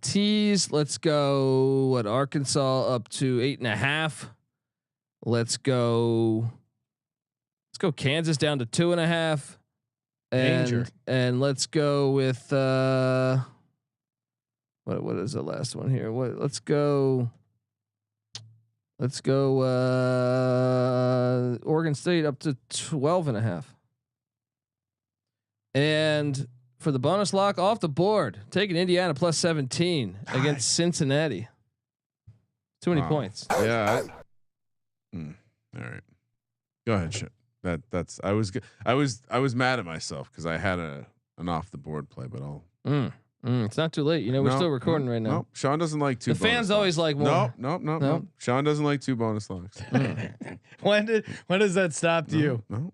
Tease, let's go. What, Arkansas up to 8.5. Let's go Kansas down to 2.5. And let's go with what is the last one here? Let's go Oregon State up to 12.5. And for the bonus lock off the board, taking Indiana plus 17 against Cincinnati. Too many points. Yeah. All right. Go ahead. Shit. That's I was mad at myself because I had an off the board play, but I'll. It's not too late. You know, we're still recording right now. No, Sean doesn't like two. The fans always like more. No. Sean doesn't like two bonus locks. When does that stop to you? No.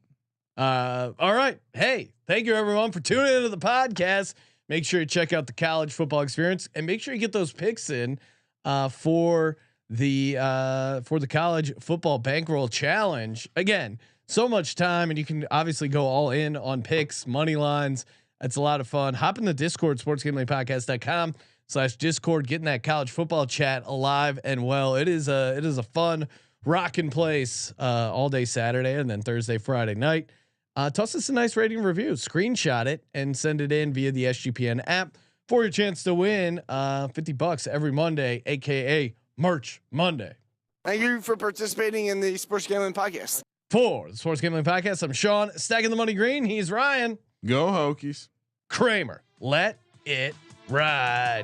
All right. Hey, thank you everyone for tuning into the podcast. Make sure you check out the college football experience and make sure you get those picks in for the college football bankroll challenge. Again, so much time, and you can obviously go all in on picks, money lines. That's a lot of fun. Hop in the Discord, sportsgamblingpodcast.com/Discord, getting that college football chat alive and well. It is a fun rocking place all day Saturday and then Thursday, Friday night. Toss us a nice rating review, screenshot it and send it in via the SGPN app for your chance to win $50 every Monday, aka Merch Monday. Thank you for participating in the Sports Gambling Podcast. For the Sports Gambling Podcast, I'm Sean, stacking the money green. He's Ryan. Go Hokies. Kramer. Let it ride.